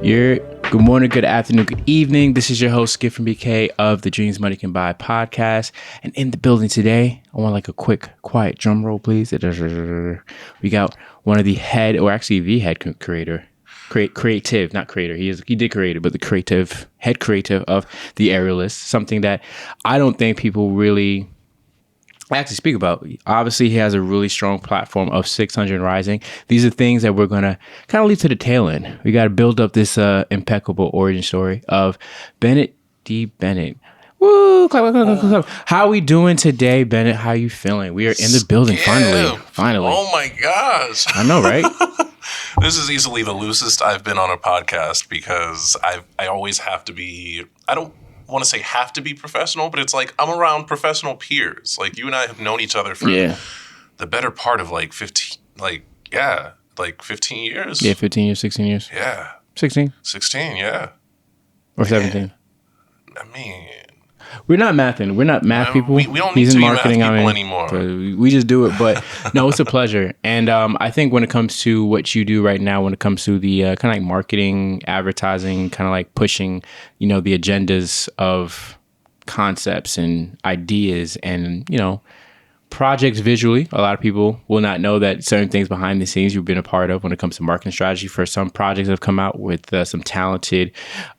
Good morning, good afternoon, good evening. This is your host, Skip from BK of the Dreams Money Can Buy podcast. And in the building today, I want like a quick, quiet drum roll, please. We got one of the head, or actually the head creator, creative, not creator. He did create it, but the head creative of the Aerialist, something that I don't think people really actually speak about. Obviously, he has a really strong platform of 600 Rising. These are things that we're going to kind of leave to the tail end. We got to build up this impeccable origin story of Bennett Bennett. Woo! Clap, clap, clap, clap, clap. How are we doing today, Bennett? How are you feeling? We are in the building, finally. Oh my gosh. I know, right? This is easily the loosest I've been on a podcast because I always have to be, I don't want to say have to be professional, but it's like I'm around professional peers. Like you and I have known each other for the better part of like 15 years. Yeah, 15 years, 16 years. Yeah. 16? 16, yeah. Or 17? I mean, we're not mathing. We're not math people. We don't need to be math people anymore. We just do it. But no, it's a pleasure. And I think when it comes to what you do right now, when it comes to the kind of like marketing, advertising, kind of like pushing, the agendas of concepts and ideas and, projects visually, a lot of people will not know that certain things behind the scenes you've been a part of when it comes to marketing strategy for some projects that have come out with some talented,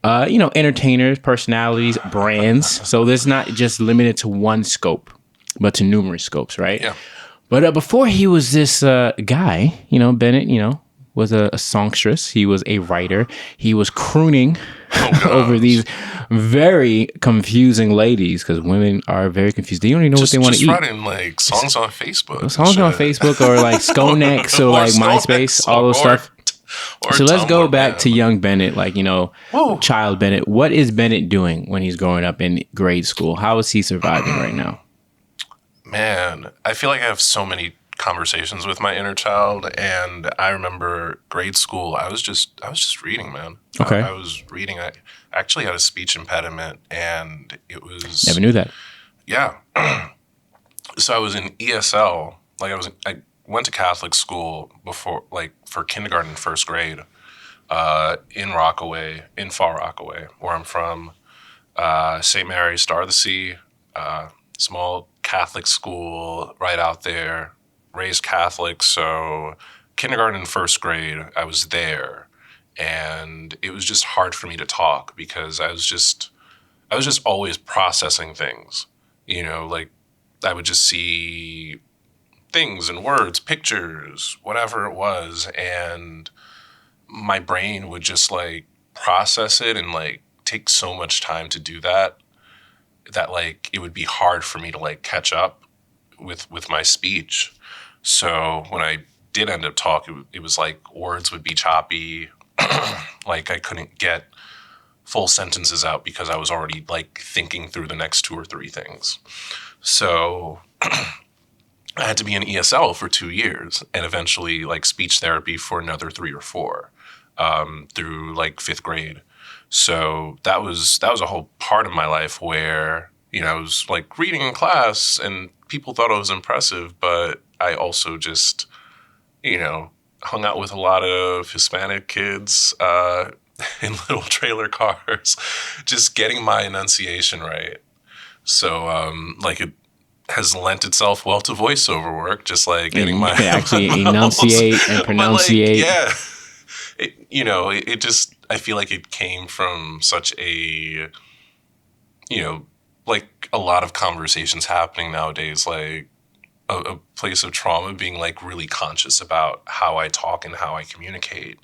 entertainers, personalities, brands. So there's not just limited to one scope, but to numerous scopes, right? Yeah. But before he was this guy, Bennett, was a songstress. He was a writer. He was crooning over these very confusing ladies because women are very confused. They don't even know what they want to eat. Just writing like songs on Facebook. Songs on Facebook or like Skonex or like MySpace, all those stuff. So let's go back to young Bennett, child Bennett. What is Bennett doing when he's growing up in grade school? How is he surviving right now? Man, I feel like I have so many conversations with my inner child, and I remember grade school. I was just reading, man. Okay. I was reading. I actually had a speech impediment, and it was never knew that. Yeah. So I was in ESL. I went to Catholic school before, for kindergarten, first grade, in Rockaway, in Far Rockaway, where I'm from. St. Mary's, Star of the Sea, small Catholic school right out there. Raised Catholic, so kindergarten and first grade, I was there, and it was just hard for me to talk because I was just always processing things, like I would just see things and words, pictures, whatever it was, and my brain would just like process it and like take so much time to do that like it would be hard for me to like catch up with my speech. So when I did end up talking, it was like words would be choppy. Like I couldn't get full sentences out because I was already like thinking through the next 2 or 3 things. So I had to be in ESL for 2 years and eventually like speech therapy for another 3 or 4 through like 5th grade. So that was a whole part of my life where, I was like reading in class and people thought I was impressive, but I also just, hung out with a lot of Hispanic kids in little trailer cars, just getting my enunciation right. So, it has lent itself well to voiceover work, just like getting my... You can actually enunciate and pronunciate. It just, I feel like it came from such a, like a lot of conversations happening nowadays, like a place of trauma, being like really conscious about how I talk and how I communicate.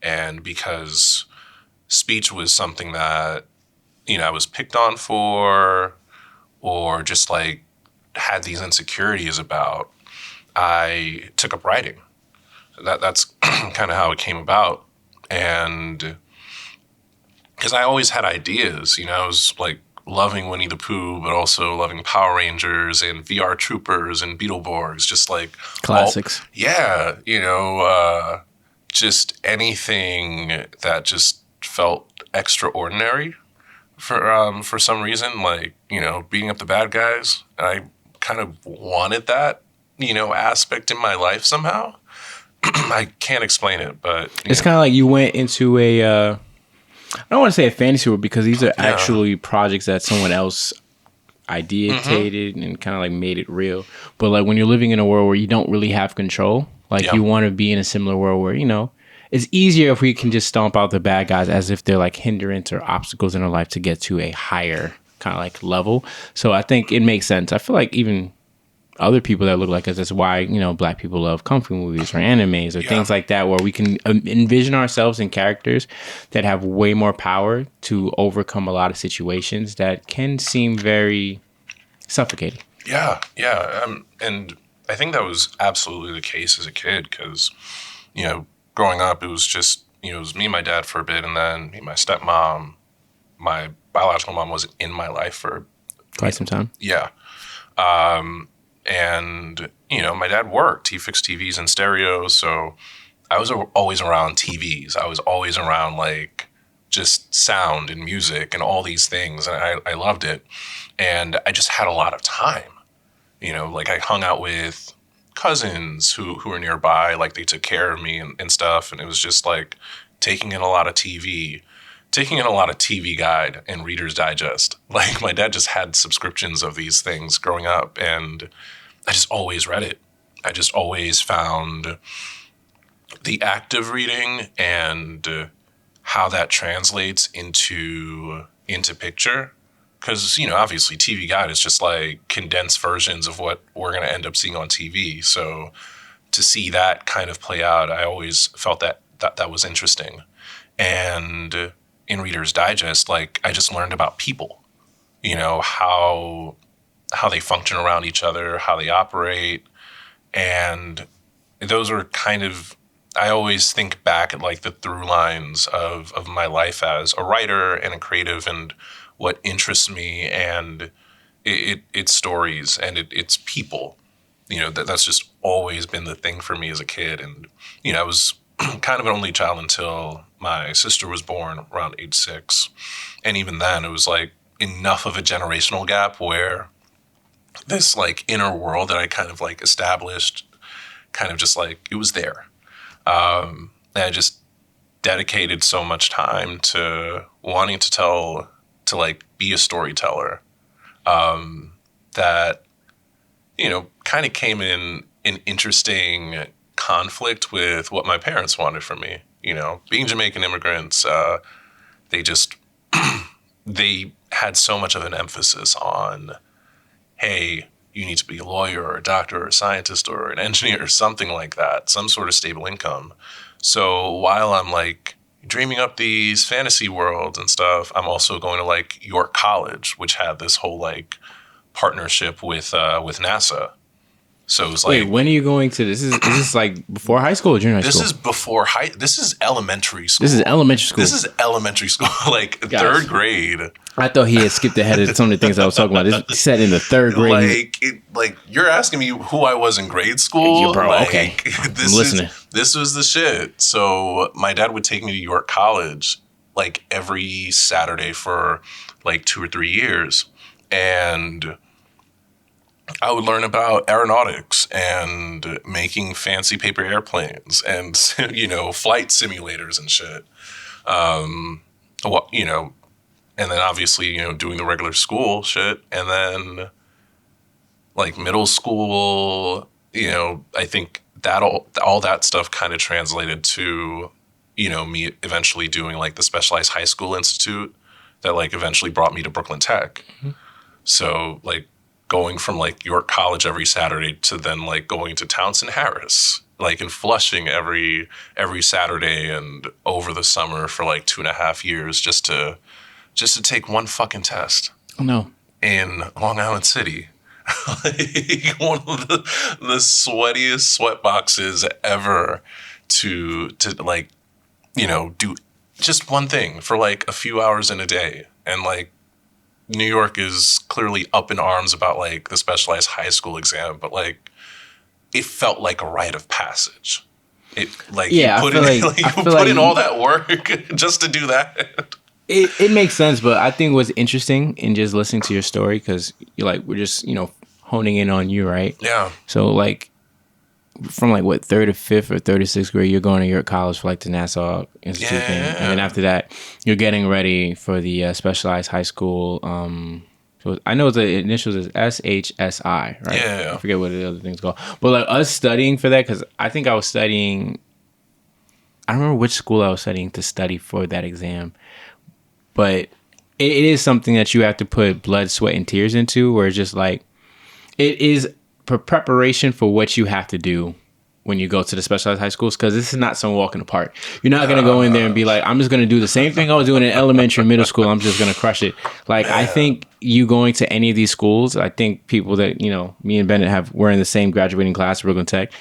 And because speech was something that, I was picked on for, or just like had these insecurities about, I took up writing. That's kind of how it came about. And because I always had ideas, I was like loving Winnie the Pooh, but also loving Power Rangers and VR Troopers and Beetleborgs, just like classics. Just anything that just felt extraordinary for some reason, like, beating up the bad guys. And I kind of wanted that, aspect in my life somehow. I can't explain it, but it's kind of like you went into a I don't want to say a fantasy world because these are actually projects that someone else ideated and kind of like made it real. But like when you're living in a world where you don't really have control, like you want to be in a similar world where, you know, it's easier if we can just stomp out the bad guys as if they're like hindrance or obstacles in our life to get to a higher kind of like level. So I think it makes sense. I feel like even other people that look like us, that's why, you know, black people love kung fu movies or animes or things like that, where we can envision ourselves in characters that have way more power to overcome a lot of situations that can seem very suffocating. Yeah. And I think that was absolutely the case as a kid because, you know, growing up, it was just, you know, it was me and my dad for a bit, and then me and my stepmom. My biological mom wasn't in my life for quite some time. Yeah. And, you know, my dad worked. He fixed TVs and stereos. So I was always around TVs. I was always around, like, just sound and music and all these things. And I loved it. And I just had a lot of time. You know, like, I hung out with cousins who were nearby. Like, they took care of me and stuff. And it was just, like, taking in a lot of TV Guide and Reader's Digest. Like, my dad just had subscriptions of these things growing up, and I just always read it. I just always found the act of reading and how that translates into picture. Because, you know, obviously TV Guide is just like condensed versions of what we're going to end up seeing on TV. So to see that kind of play out, I always felt that was interesting. And in Reader's Digest, like, I just learned about people, you know, how they function around each other, how they operate. And those are kind of, I always think back at like the through lines of my life as a writer and a creative and what interests me, and it's stories and it's people, you know, that's just always been the thing for me as a kid. And, you know, I was kind of an only child until my sister was born around age 6. And even then, it was like enough of a generational gap where this like inner world that I kind of like established kind of just like, it was there. And I just dedicated so much time to wanting to like be a storyteller, that, you know, kind of came in an interesting conflict with what my parents wanted from me. You know, being Jamaican immigrants, they just, they had so much of an emphasis on, hey, you need to be a lawyer or a doctor or a scientist or an engineer or something like that, some sort of stable income. So while I'm like dreaming up these fantasy worlds and stuff, I'm also going to like York College, which had this whole like partnership with NASA. So it was like, wait, when are you going to this? Is this like before high school or junior high school? This is before this is elementary school. This is elementary school. This is elementary school, like third grade. I thought he had skipped ahead of some of the things I was talking about. This set in the third grade. Like you're asking me who I was in grade school. Yeah, bro, like, okay. I'm listening. This was the shit. So my dad would take me to York College like every Saturday for like 2 or 3 years. And I would learn about aeronautics and making fancy paper airplanes and, you know, flight simulators and shit. Well, you know, and then obviously, you know, doing the regular school shit. And then like middle school, you know, I think that all that stuff kind of translated to, you know, me eventually doing like the Specialized High School Institute that like eventually brought me to Brooklyn Tech. Mm-hmm. So like, going from like York College every Saturday to then like going to Townsend Harris, like in Flushing every Saturday and over the summer for like 2.5 years just to take one fucking test. Oh no. In Long Island City. Like one of the sweatiest sweat boxes ever to like, you know, do just one thing for like a few hours in a day. And like, New York is clearly up in arms about like the Specialized High School exam, but like it felt like a rite of passage. It like you put in all that work just to do that. It makes sense, but I think what's interesting in just listening to your story, because you're like, we're just, you know, honing in on you, right? Yeah. So like from like what, third to fifth or third to sixth grade, you're going to York College for like the Nassau Institute thing, and then after that, you're getting ready for the specialized high school. So I know the initials is SHSI, right? Yeah. I forget what the other thing's called, but like us studying for that, because I think I was studying. I don't remember which school I was studying to study for that exam, but it is something that you have to put blood, sweat, and tears into. Where it's just like it is preparation for what you have to do when you go to the specialized high schools, because this is not some walk in the park. You're not going to go in there and be like, I'm just going to do the same thing I was doing in elementary and middle school. I'm just going to crush it. Like, I think you going to any of these schools, I think people that, you know, me and Bennett we're in the same graduating class, Brooklyn Tech.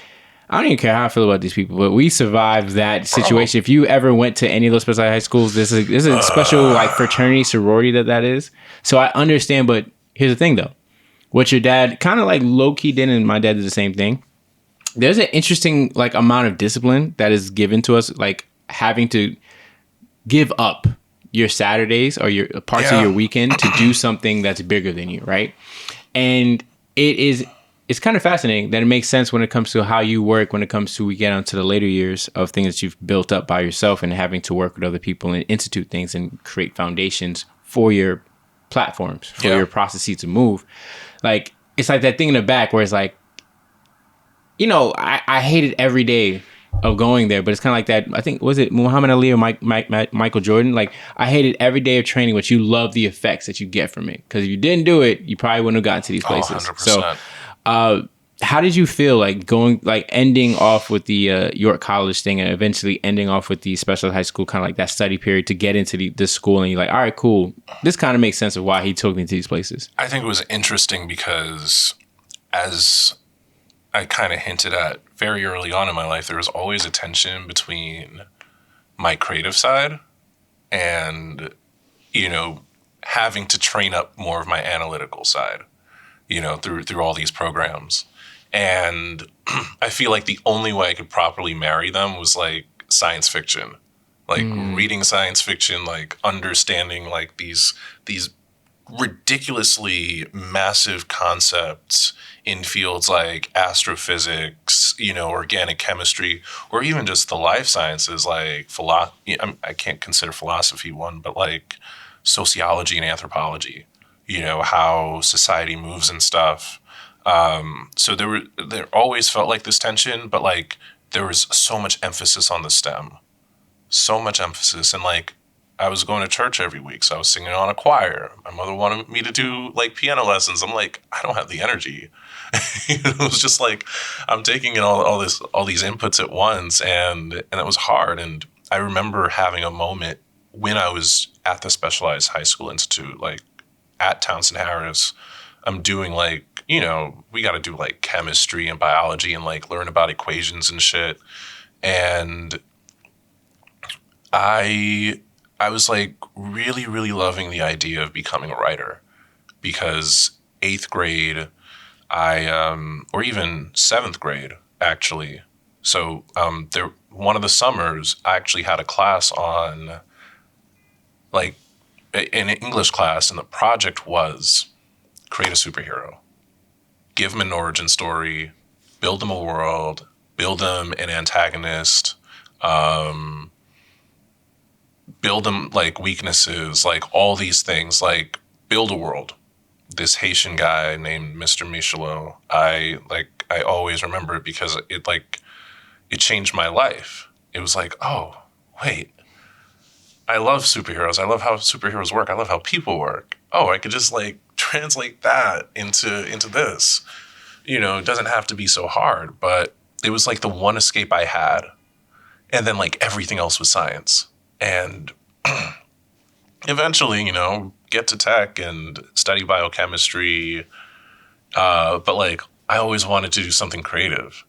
I don't even care how I feel about these people, but we survived that situation. If you ever went to any of those specialized high schools, this is a special like fraternity, sorority that is. So I understand, but here's the thing though. What your dad kind of like low key did, and my dad did the same thing. There's an interesting like amount of discipline that is given to us, like having to give up your Saturdays or your parts of your weekend to do something that's bigger than you, right? And it's kind of fascinating that it makes sense when it comes to how you work, when it comes to we get onto the later years of things that you've built up by yourself and having to work with other people and institute things and create foundations for your platforms, for your processes to move. Like, it's like that thing in the back where it's like, you know, I hated every day of going there, but it's kind of like that. I think, was it Muhammad Ali or Michael Jordan? Like, I hated every day of training, but you love the effects that you get from it. Because if you didn't do it, you probably wouldn't have gotten to these places. 100%. So, how did you feel like ending off with the York College thing and eventually ending off with the special high school, kind of like that study period to get into this school, and you're like, all right, cool. This kind of makes sense of why he took me to these places. I think it was interesting because, as I kind of hinted at very early on in my life, there was always a tension between my creative side and, you know, having to train up more of my analytical side, you know, through all these programs. And I feel like the only way I could properly marry them was like science fiction, like reading science fiction, like understanding like these ridiculously massive concepts in fields like astrophysics, you know, organic chemistry, or even just the life sciences, like I can't consider philosophy one, but like sociology and anthropology, you know, how society moves and stuff. So there always felt like this tension, but like there was so much emphasis on the STEM, so much emphasis. And like, I was going to church every week, so I was singing on a choir. My mother wanted me to do like piano lessons. I'm like, I don't have the energy. It was just like, I'm taking in all these inputs at once, and it was hard. And I remember having a moment when I was at the Specialized High School Institute, like at Townsend Harris. I'm doing like, you know, we got to do like chemistry and biology and like learn about equations and shit. And I was like really, really loving the idea of becoming a writer, because 8th grade, or even 7th grade, actually. So one of the summers, I actually had a class on, like, an English class, and the project was create a superhero, give them an origin story, build them a world, build them an antagonist, build them like weaknesses, like all these things, like build a world. This Haitian guy named Mr. Michelot, I always remember it because it changed my life. It was like, oh, wait, I love superheroes. I love how superheroes work. I love how people work. Oh, I could just like translate that into this. You know, it doesn't have to be so hard, but it was like the one escape I had. And then like everything else was science. And eventually, you know, get to tech and study biochemistry. But like, I always wanted to do something creative.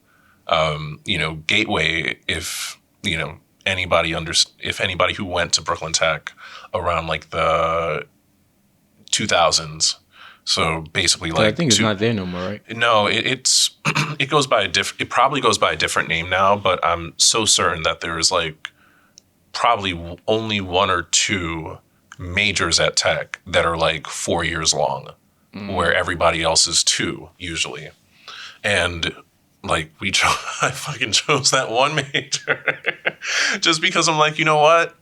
You know, Gateway, if, you know, if anybody who went to Brooklyn Tech around like the 2000s. So basically, like, I think it's not there no more, right? No, it goes by it probably goes by a different name now, but I'm so certain that there is like probably only 1 or 2 majors at Tech that are like 4 years long, where everybody else is 2 usually. And like I fucking chose that one major just because I'm like, you know what?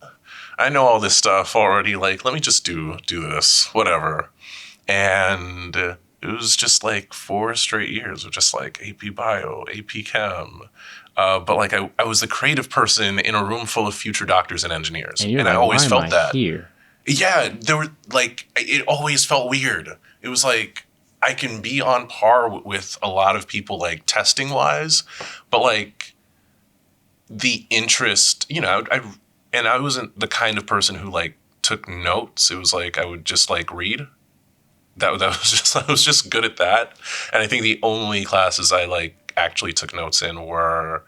I know all this stuff already. Like, let me just do this, whatever. And it was just like 4 straight years of just like AP Bio, AP Chem. But like I was the creative person in a room full of future doctors and engineers. And you're I like, always why am felt I that. here? Yeah, there were like, it always felt weird. It was like, I can be on par with a lot of people like testing wise, but like the interest, I wasn't the kind of person who like took notes. It was like, I would just like read. I was just good at that. And I think the only classes I like actually took notes in were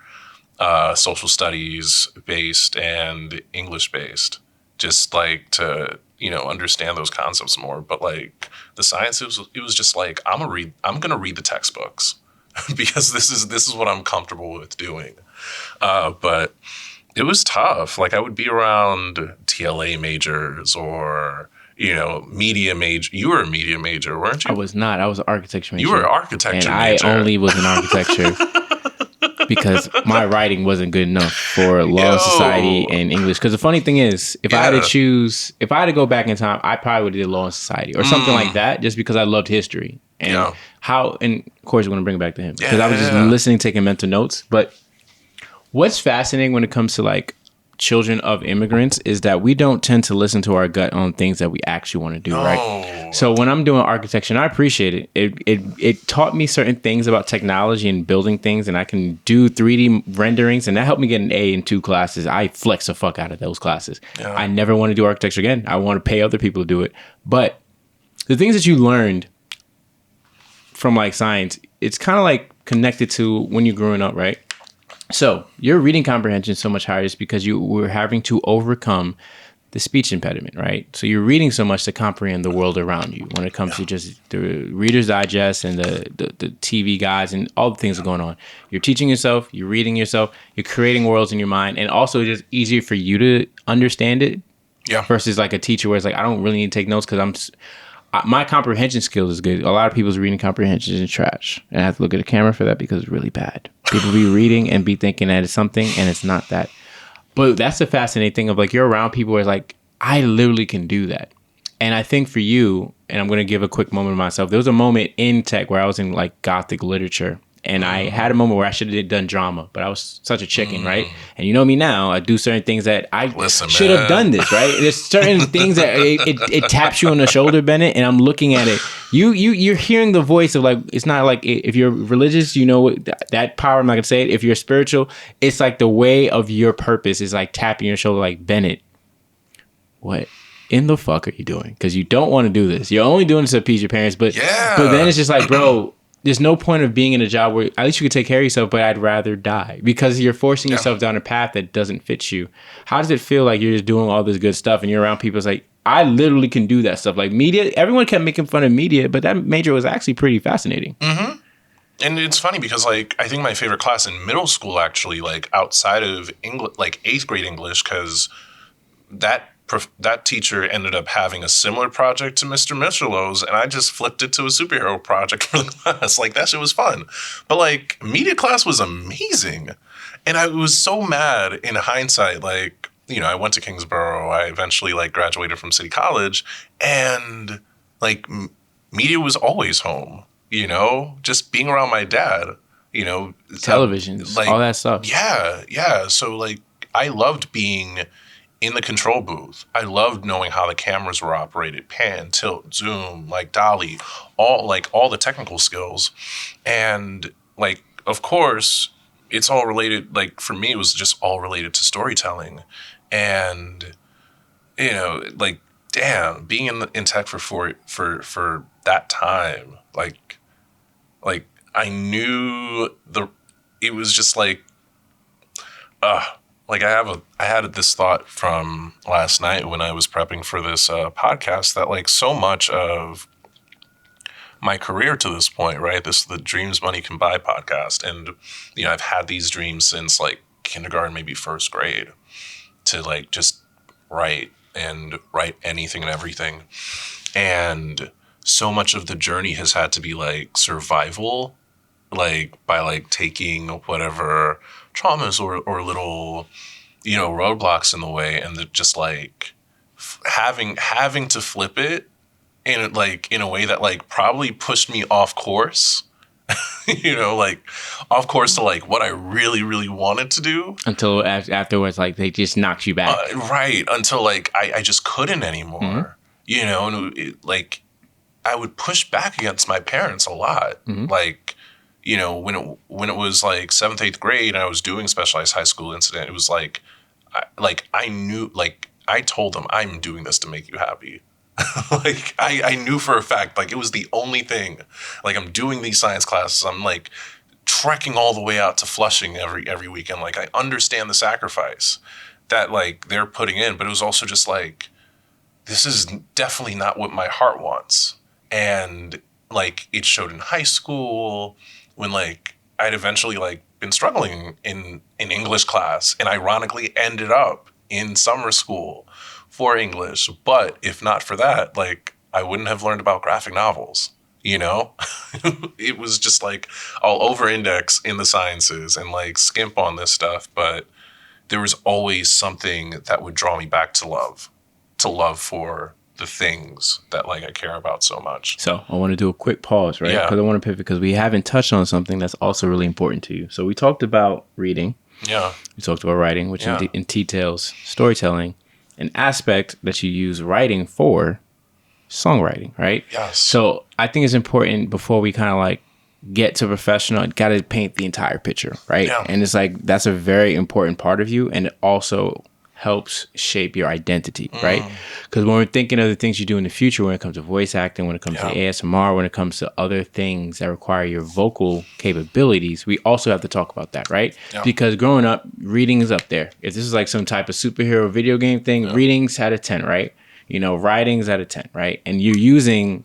social studies based and English based, just like to understand those concepts more. But like the science, it was just like I'm gonna read the textbooks because this is what I'm comfortable with doing. But it was tough. Like I would be around TLA majors or media major. You were a media major, weren't you? I was not. I was an architecture major. You were an architecture and major. I only was in architecture because my writing wasn't good enough for law, society, and English. Because the funny thing is, if I had to go back in time, I probably would have did law and society or something like that, just because I loved history. And and of course, we're going to bring it back to him because I was just listening, taking mental notes. But what's fascinating when it comes to like children of immigrants is that we don't tend to listen to our gut on things that we actually want to do, right? So when I'm doing architecture, and I appreciate it, it taught me certain things about technology and building things, and I can do 3D renderings, and that helped me get an A in 2 classes. I flex the fuck out of those classes. Yeah. I never want to do architecture again. I want to pay other people to do it. But the things that you learned from like science, it's kind of like connected to when you're growing up, right? So your reading comprehension is so much higher just because you were having to overcome the speech impediment, right? So you're reading so much to comprehend the world around you when it comes to just the Reader's Digest and the TV guides and all the things that are going on. You're teaching yourself, you're reading yourself, you're creating worlds in your mind, and also just easier for you to understand it versus like a teacher where it's like, I don't really need to take notes because my comprehension skills is good. A lot of people's reading comprehension is trash. And I have to look at the camera for that because it's really bad. People be reading and be thinking that it's something and it's not that. But that's the fascinating thing of like, you're around people where it's like, I literally can do that. And I think for you, and I'm going to give a quick moment of myself, there was a moment in tech where I was in like Gothic literature. And I had a moment where I should have done drama, but I was such a chicken, right? And you know me now, I do certain things that I should have done this, right? There's certain things that it taps you on the shoulder, Bennett, and I'm looking at it. You're hearing the voice of like, it's not like if you're religious, you know that power, I'm not gonna say it. If you're spiritual, it's like the way of your purpose is like tapping your shoulder like, Bennett, what in the fuck are you doing? Because you don't want to do this. You're only doing this to appease your parents, but then it's just like, bro, there's no point of being in a job where at least you could take care of yourself, but I'd rather die because you're forcing yourself down a path that doesn't fit you. How does it feel like you're just doing all this good stuff and you're around people? It's like, I literally can do that stuff. Like media, everyone kept making fun of media, but that major was actually pretty fascinating. Mm-hmm. And it's funny because like, I think my favorite class in middle school, actually, like outside of English, like 8th grade English, because that teacher ended up having a similar project to Mr. Michelot's, and I just flipped it to a superhero project for the class. Like, that shit was fun. But, like, media class was amazing. And I was so mad in hindsight. Like, I went to Kingsborough. I eventually, like, graduated from City College. And, like, media was always home, just being around my dad, televisions, like, all that stuff. Yeah. So, like, I loved being in the control booth. I loved knowing how the cameras were operated, pan, tilt, zoom, like dolly, all the technical skills. And like, of course, it's all related. Like for me, it was just all related to storytelling. And, like, damn, being in tech for that time, like I knew it was just like, like I had this thought from last night when I was prepping for this podcast that like so much of my career to this point, right? This is the Dreams Money Can Buy podcast. And, I've had these dreams since like kindergarten, maybe 1st grade, to like just write anything and everything. And so much of the journey has had to be like survival like by like taking whatever traumas or little, roadblocks in the way, and just like having to flip it in a way that like probably pushed me off course. Like off course to like what I really, really wanted to do. Until afterwards, like they just knocked you back. Right. Until like I just couldn't anymore. And like I would push back against my parents a lot. Like, when it was like 7th, 8th grade and I was doing specialized high school incident, it was like, I knew, like I told them I'm doing this to make you happy. Like I knew for a fact, like it was the only thing. Like I'm doing these science classes. I'm like trekking all the way out to Flushing every weekend. Like I understand the sacrifice that like they're putting in, but it was also just like, this is definitely not what my heart wants. And like it showed in high school when like I'd eventually like been struggling in English class and ironically ended up in summer school for English. But if not for that, like I wouldn't have learned about graphic novels, It was just like I'll over-index in the sciences and like skimp on this stuff. But there was always something that would draw me back to love for the things that like I care about so much. So I want to do a quick pause, right? Yeah. Because I want to pivot because we haven't touched on something that's also really important to you. So we talked about reading. Yeah. We talked about writing, which in details storytelling, an aspect that you use writing for songwriting, right? Yes. So I think it's important before we kind of like get to professional, got to paint the entire picture, right? Yeah. And it's like that's a very important part of you, and it also helps shape your identity, right? Because when we're thinking of the things you do in the future, when it comes to voice acting, when it comes to ASMR, when it comes to other things that require your vocal capabilities, we also have to talk about that, right? Yeah. Because growing up, reading is up there. If this is like some type of superhero video game thing, reading's out of 10, right? Writing's out of 10, right? And you're using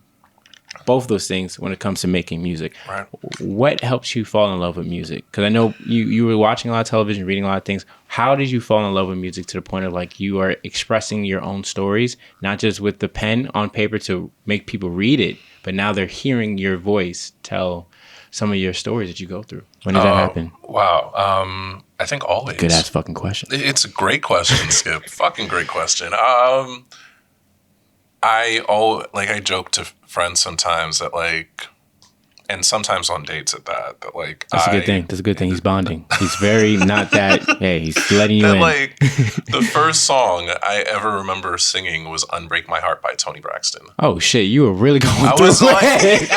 both those things when it comes to making music. Right. What helps you fall in love with music? Because I know you were watching a lot of television, reading a lot of things. How did you fall in love with music to the point of like you are expressing your own stories, not just with the pen on paper to make people read it, but now they're hearing your voice tell some of your stories that you go through? When did that happen? Wow. I think always. Good ass fucking question. It's a great question, Skip. Fucking great question. I joke to friends sometimes that like, and sometimes on dates at that like That's a good thing. That's a good thing. He's bonding. He's very not that. Hey, he's letting you in. Like the first song I ever remember singing was "Unbreak My Heart" by Tony Braxton. Oh shit, you were really going I through was it.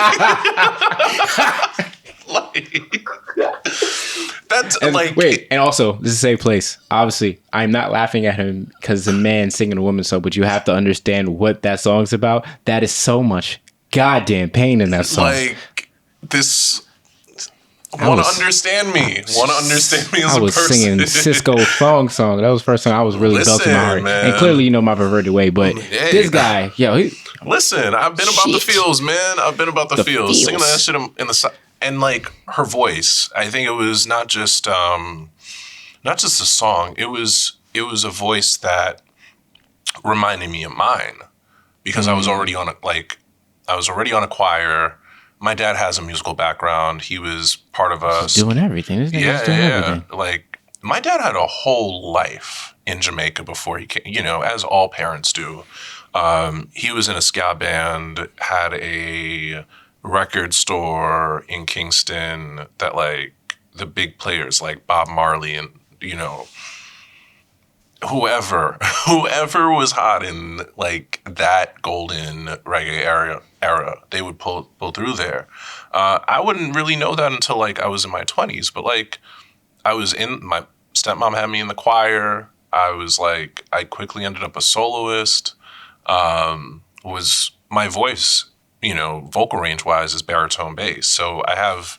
That's And like wait, and also this is a safe place. Obviously, I'm not laughing at him because it's a man singing a woman's song, but you have to understand what that song's about. That is so much goddamn pain in that song. like this. Want to understand me? Want to understand me as a person? I was singing Cisco's song. That was the first song I was really belting my heart. Man. And clearly, you know my perverted way, but this guy, listen, I've been about the feels, man. I've been about the feels. Singing that shit in the and like her voice. I think it was not just a song. It was a voice that reminded me of mine because I was already on a choir. My dad has a musical background. He was part of us doing everything. Everything. Like my dad had a whole life in Jamaica before he came. As all parents do. He was in a ska band, had a record store in Kingston that like the big players like Bob Marley and whoever was hot in like that golden reggae era, they would pull through there. I wouldn't really know that until like I was in my 20s, but like my stepmom had me in the choir. I quickly ended up a soloist. Was my voice, vocal range wise is baritone bass. So I have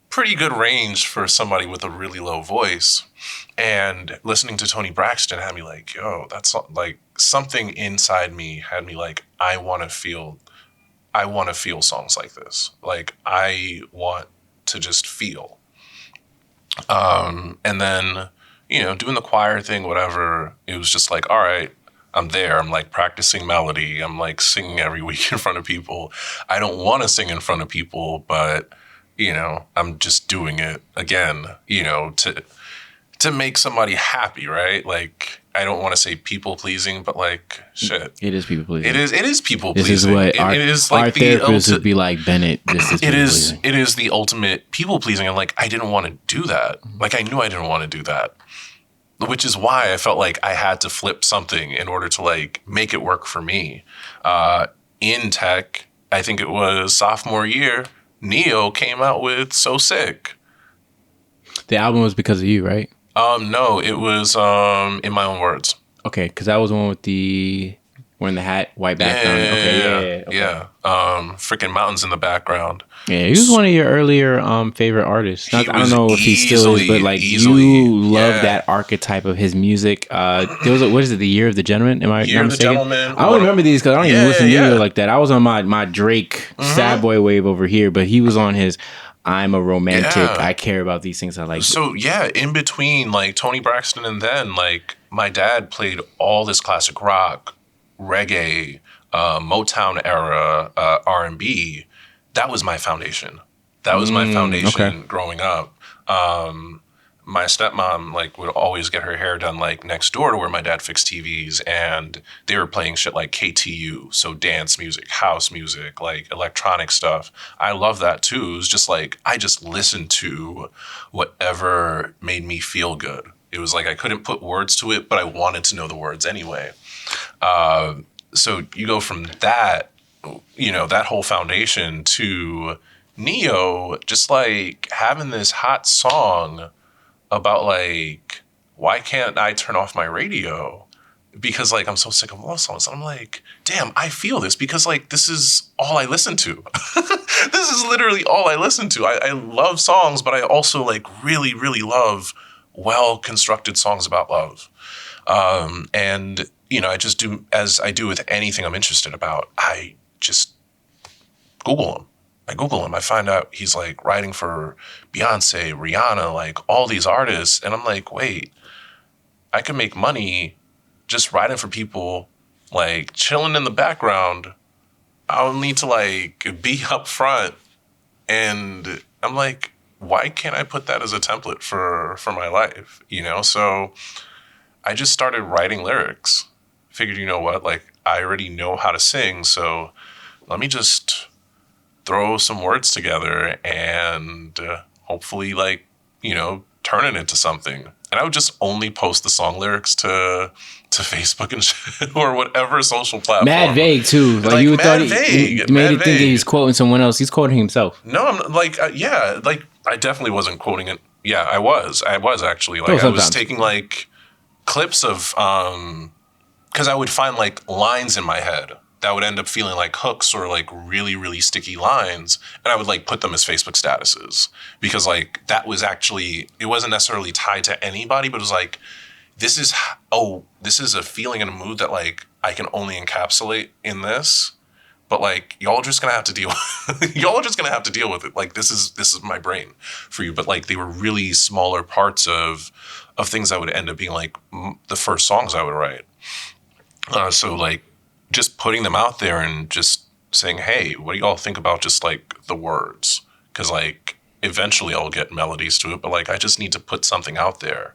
pretty good range for somebody with a really low voice. And listening to Tony Braxton had me like, yo, that's like something inside me had me like, I want to feel songs like this. Like I want to just feel. And then, doing the choir thing, whatever, it was just like, all right, I'm there. I'm like practicing melody. I'm like singing every week in front of people. I don't want to sing in front of people, but you know, I'm just doing it again, you know, to make somebody happy, right? Like, I don't want to say people pleasing, but like, shit. It is people pleasing. It is people This pleasing. is what it is our like therapist would be like, Bennett, this is it people is pleasing. it is the ultimate people pleasing. And like, I didn't want to do that. Like, I knew I didn't want to do that. Which is why I felt like I had to flip something in order to like make it work for me. In tech, I think it was sophomore year, Neo came out with So Sick. The album was because of you, right? No, it was In My Own Words. Okay, because that was the one with the wearing the hat, white background. Yeah. Freaking mountains in the background. Yeah, he was one of your earlier favorite artists. I don't know if he still is, but like easily, you love that archetype of his music. There was what is it? The Year of the Gentleman? Am I Year of the mistaken? Gentleman. I don't remember these because I don't even listen to Neo like that. I was on my Drake sad boy wave over here, but he was on his I'm a romantic. I care about these things. I like. So yeah, in between like Tony Braxton and then like my dad played all this classic rock, reggae, Motown era, R&B. That was my foundation. That was my foundation growing up. My stepmom like would always get her hair done like next door to where my dad fixed TVs, and they were playing shit like KTU, so dance music, house music, like electronic stuff. I love that too. It was just like I just listened to whatever made me feel good. It was like I couldn't put words to it, but I wanted to know the words anyway. So you go from that, you know, that whole foundation to Neo, just like having this hot song about like, why can't I turn off my radio? Because like, I'm so sick of love songs. And I'm like, damn, I feel this because like, this is all I listen to. This is literally all I listen to. I love songs, but I also like really, really love well-constructed songs about love. And, you know, I just do, as I do with anything I'm interested about, I just Google them. I find out he's like writing for Beyonce, Rihanna, like all these artists. And I'm like, wait, I can make money just writing for people, like chilling in the background. I don't need to like be up front. And I'm like, why can't I put that as a template for my life? You know? So I just started writing lyrics. Figured, you know what, like I already know how to sing. So let me just throw some words together and hopefully like, you know, turn it into something. And I would just only post the song lyrics to Facebook and shit or whatever social platform. Mad vague too. Like you thought he made it think that he's quoting someone else. He's quoting himself. No, I'm like, yeah, like I definitely wasn't quoting it. Yeah, I was actually like, I was taking like clips of, cause I would find like lines in my head that would end up feeling like hooks or like really, really sticky lines. And I would like put them as Facebook statuses because like that was actually, it wasn't necessarily tied to anybody, but it was like, this is a feeling and a mood that like I can only encapsulate in this. But like, y'all are just gonna have to deal with it. Like this is my brain for you. But like they were really smaller parts of things that would end up being like the first songs I would write. So like, just putting them out there and just saying, hey, what do y'all think about just like the words? Because like eventually I'll get melodies to it, but like I just need to put something out there.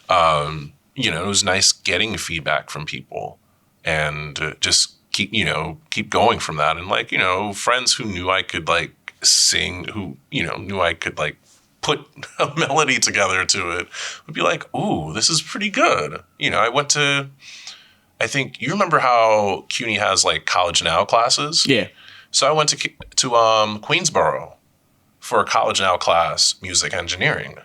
You know, it was nice getting feedback from people and just keep going from that. And like, you know, friends who knew I could like sing, who, you know, knew I could like put a melody together to it would be like, ooh, this is pretty good. You know, I think you remember how CUNY has like College Now classes? Yeah. So I went to Queensboro for a College Now class, music engineering.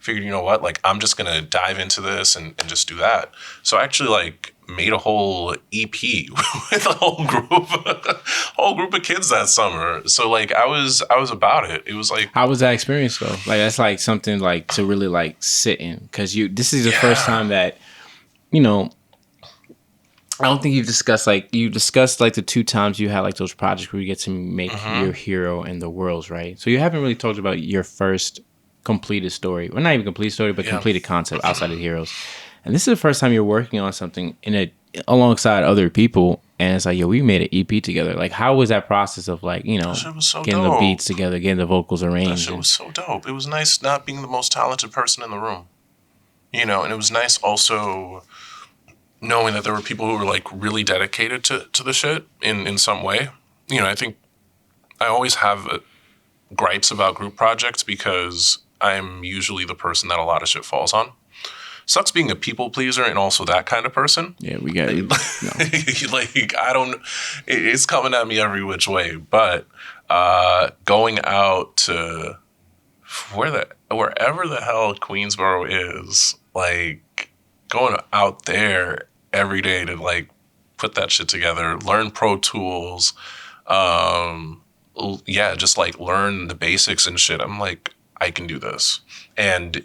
Figured, you know what, like I'm just gonna dive into this and just do that. So I actually like made a whole EP with a whole group of kids that summer. So like I was about it. It was like, how was that experience though? Like that's like something like to really like sit in because this is the first time that, you know, I don't think you discussed like the 2 times you had like those projects where you get to make your hero and the world's, right? So you haven't really talked about your first completed story. Well, not even complete story, but completed concept outside of heroes. And this is the first time you're working on something alongside other people and it's like, yo, we made an EP together. Like, how was that process of like, you know, That shit was so getting dope. the beats together, getting the vocals That arranged? shit was so dope. It was nice not being the most talented person in the room, you know, and it was nice also knowing that there were people who were like really dedicated to the shit in some way. You know, I think I always have gripes about group projects because I'm usually the person that a lot of shit falls on. Sucks being a people pleaser and also that kind of person. Yeah, we got it. No. Like, I don't, it's coming at me every which way. But going out to wherever the hell Queensboro is, like going out there every day to like put that shit together, learn Pro Tools, yeah, just like learn the basics and shit. I'm like, I can do this. And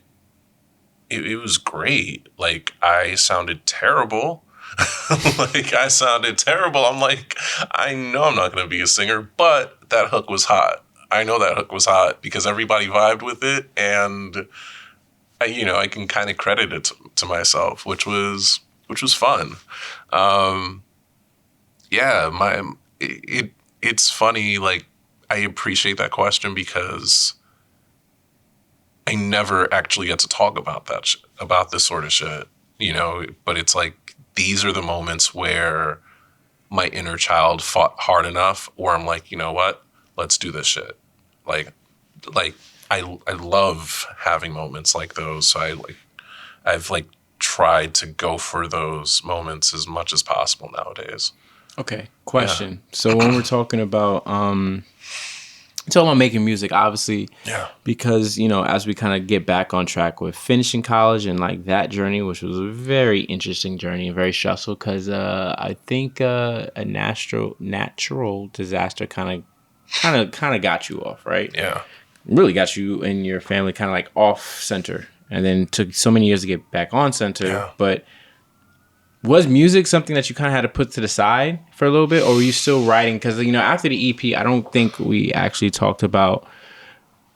it was great. Like, I sounded terrible. Like, I sounded terrible. I'm like, I know I'm not going to be a singer, but that hook was hot. I know that hook was hot because everybody vibed with it. And, I can kind of credit it to myself, which was fun. Yeah, it's funny. Like, I appreciate that question because I never actually get to talk about about this sort of shit, but it's like, these are the moments where my inner child fought hard enough where I'm like, you know what, let's do this shit. Like I love having moments like those. So I've tried to go for those moments as much as possible nowadays. Okay. Question. Yeah. So when we're talking about, making music, obviously, yeah, because, as we kind of get back on track with finishing college and like that journey, which was a very interesting journey and very stressful because I think a natural disaster kind of got you off, right? Yeah. Really got you and your family kind of like off center, and then took so many years to get back on center. Yeah. But was music something that you kind of had to put to the side for a little bit, or were you still writing? Because, after the EP, I don't think we actually talked about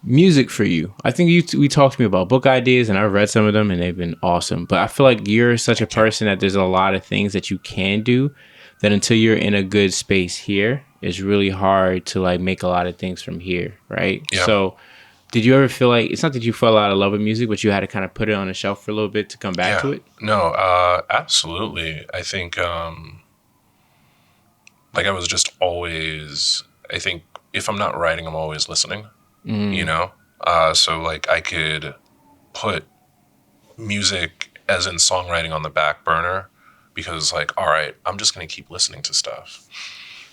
music for you. I think we talked to me about book ideas, and I've read some of them, and they've been awesome. But I feel like you're such a person that there's a lot of things that you can do that until you're in a good space here, it's really hard to like make a lot of things from here, right? Yeah. So did you ever feel like, it's not that you fell out of love with music, but you had to kind of put it on the shelf for a little bit to come back to it? No, absolutely. I think, I was just always, I think if I'm not writing, I'm always listening, So like I could put music as in songwriting on the back burner because like, all right, I'm just going to keep listening to stuff.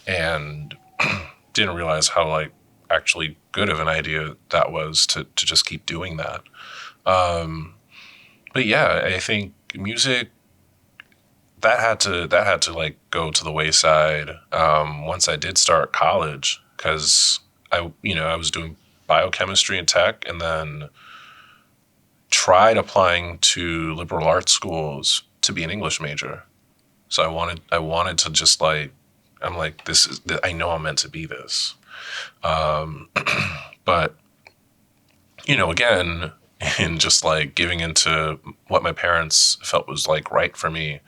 And didn't realize how like actually good of an idea that was to just keep doing that. But yeah, I think music that had to like go to the wayside once I did start college because I was doing biochemistry and tech, and then tried applying to liberal arts schools to be an English major. So I wanted to just like, I'm like, I know I'm meant to be this. But, again, in just like giving into what my parents felt was like right for me,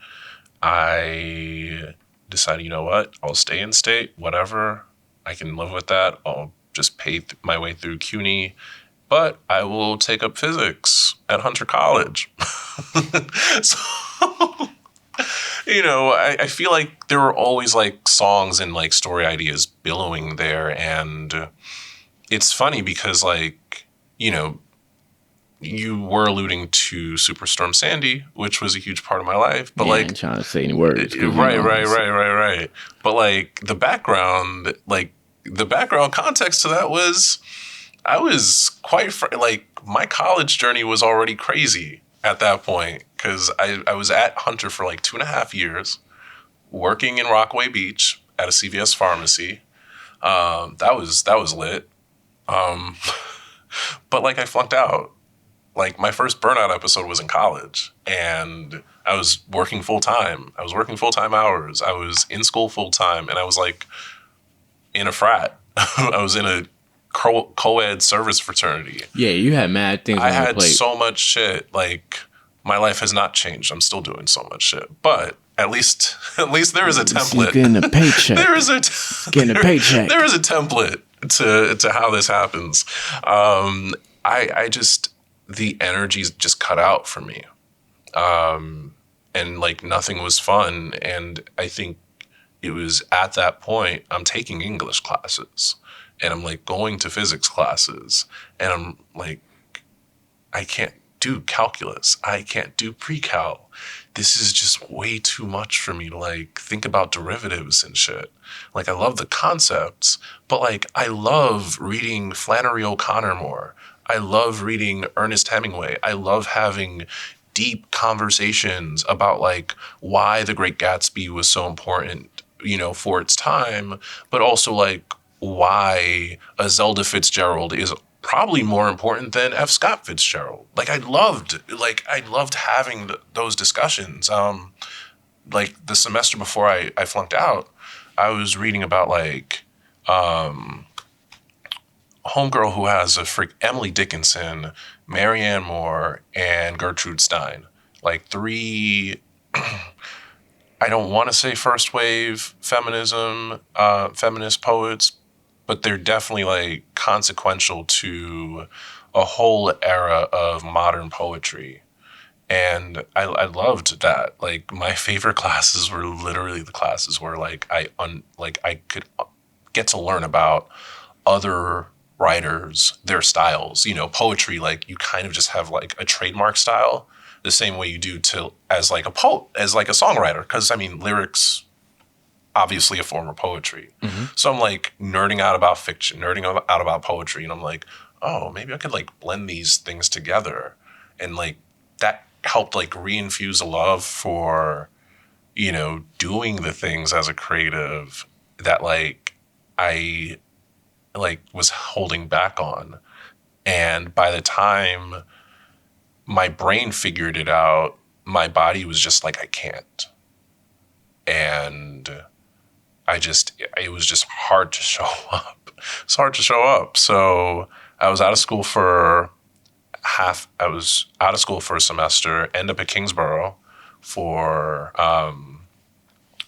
I decided, you know what, I'll stay in state, whatever, I can live with that. I'll just pay my way through CUNY, but I will take up physics at Hunter College. So, I feel like there were always like songs and like story ideas billowing there. And it's funny because like, you were alluding to Superstorm Sandy, which was a huge part of my life. But like, I ain't trying to say any words. Right. But like the background context to that was, I was like my college journey was already crazy at that point because I was at Hunter for like 2.5 years, working in Rockaway Beach at a CVS pharmacy. That was lit. But like I flunked out. Like my first burnout episode was in college, and I was working full time. I was working full time hours. I was in school full time, and I was like in a frat. I was in a co-ed service fraternity. Yeah, you had mad things on your plate. I had so much shit. Like my life has not changed. I'm still doing so much shit, but At least there is a template. Getting a paycheck. There is getting a paycheck. There is a template to how this happens. I just, the energy's just cut out for me. And like nothing was fun. And I think it was at that point I'm taking English classes and I'm like going to physics classes and I'm like, I can't do calculus. I can't do pre-cal. This is just way too much for me to like think about derivatives and shit. Like I love the concepts, but like I love reading Flannery O'Connor more. I love reading Ernest Hemingway. I love having deep conversations about like why The Great Gatsby was so important, you know, for its time, but also like why a Zelda Fitzgerald is probably more important than F. Scott Fitzgerald. Like I loved having those discussions. Like the semester before I flunked out, I was reading about like homegirl who has Emily Dickinson, Marianne Moore, and Gertrude Stein. Like three, I don't want to say first wave feminism, feminist poets, but they're definitely like consequential to a whole era of modern poetry. And I loved that. Like my favorite classes were literally the classes where like I could get to learn about other writers, their styles. You know, poetry, like you kind of just have like a trademark style, the same way you do as like a poet, as like a songwriter. Because I mean, lyrics, obviously a form of poetry. Mm-hmm. So I'm like nerding out about fiction, nerding out about poetry, and I'm like, oh, maybe I could like blend these things together, and like that helped like reinfuse a love for, you know, doing the things as a creative that like I like was holding back on. And by the time my brain figured it out, my body was just like, I can't. And it was just hard to show up. It's hard to show up. So I was out of school for a semester, ended up at Kingsborough for,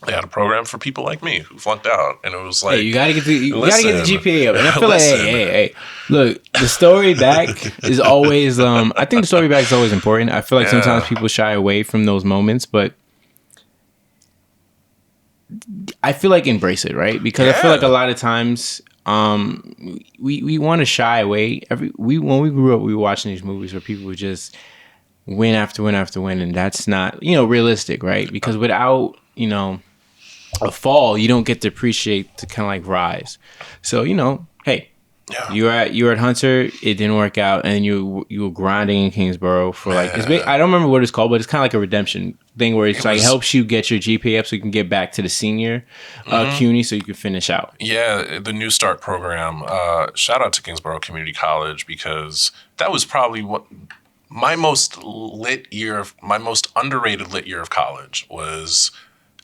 they had a program for people like me who flunked out. And it was like, hey, you gotta get the GPA up. And I feel like, hey, look, the story back is always, I think the story back is always important. I feel like sometimes people shy away from those moments, but I feel like embrace it, right? Because I feel like a lot of times we want to shy away. When we grew up, we were watching these movies where people would just win after win after win, and that's not, you know, realistic, right? Because without, you know, a fall, you don't get to appreciate the kind of like rise. So, you know, hey, you were at Hunter, it didn't work out, and you were grinding in Kingsborough for like I don't remember what it's called, but it's kind of like a redemption thing where it helps you get your GPA up so you can get back to the senior CUNY so you can finish out. Yeah, the New Start program. Shout out to Kingsborough Community College, because that was probably my most underrated lit year of college was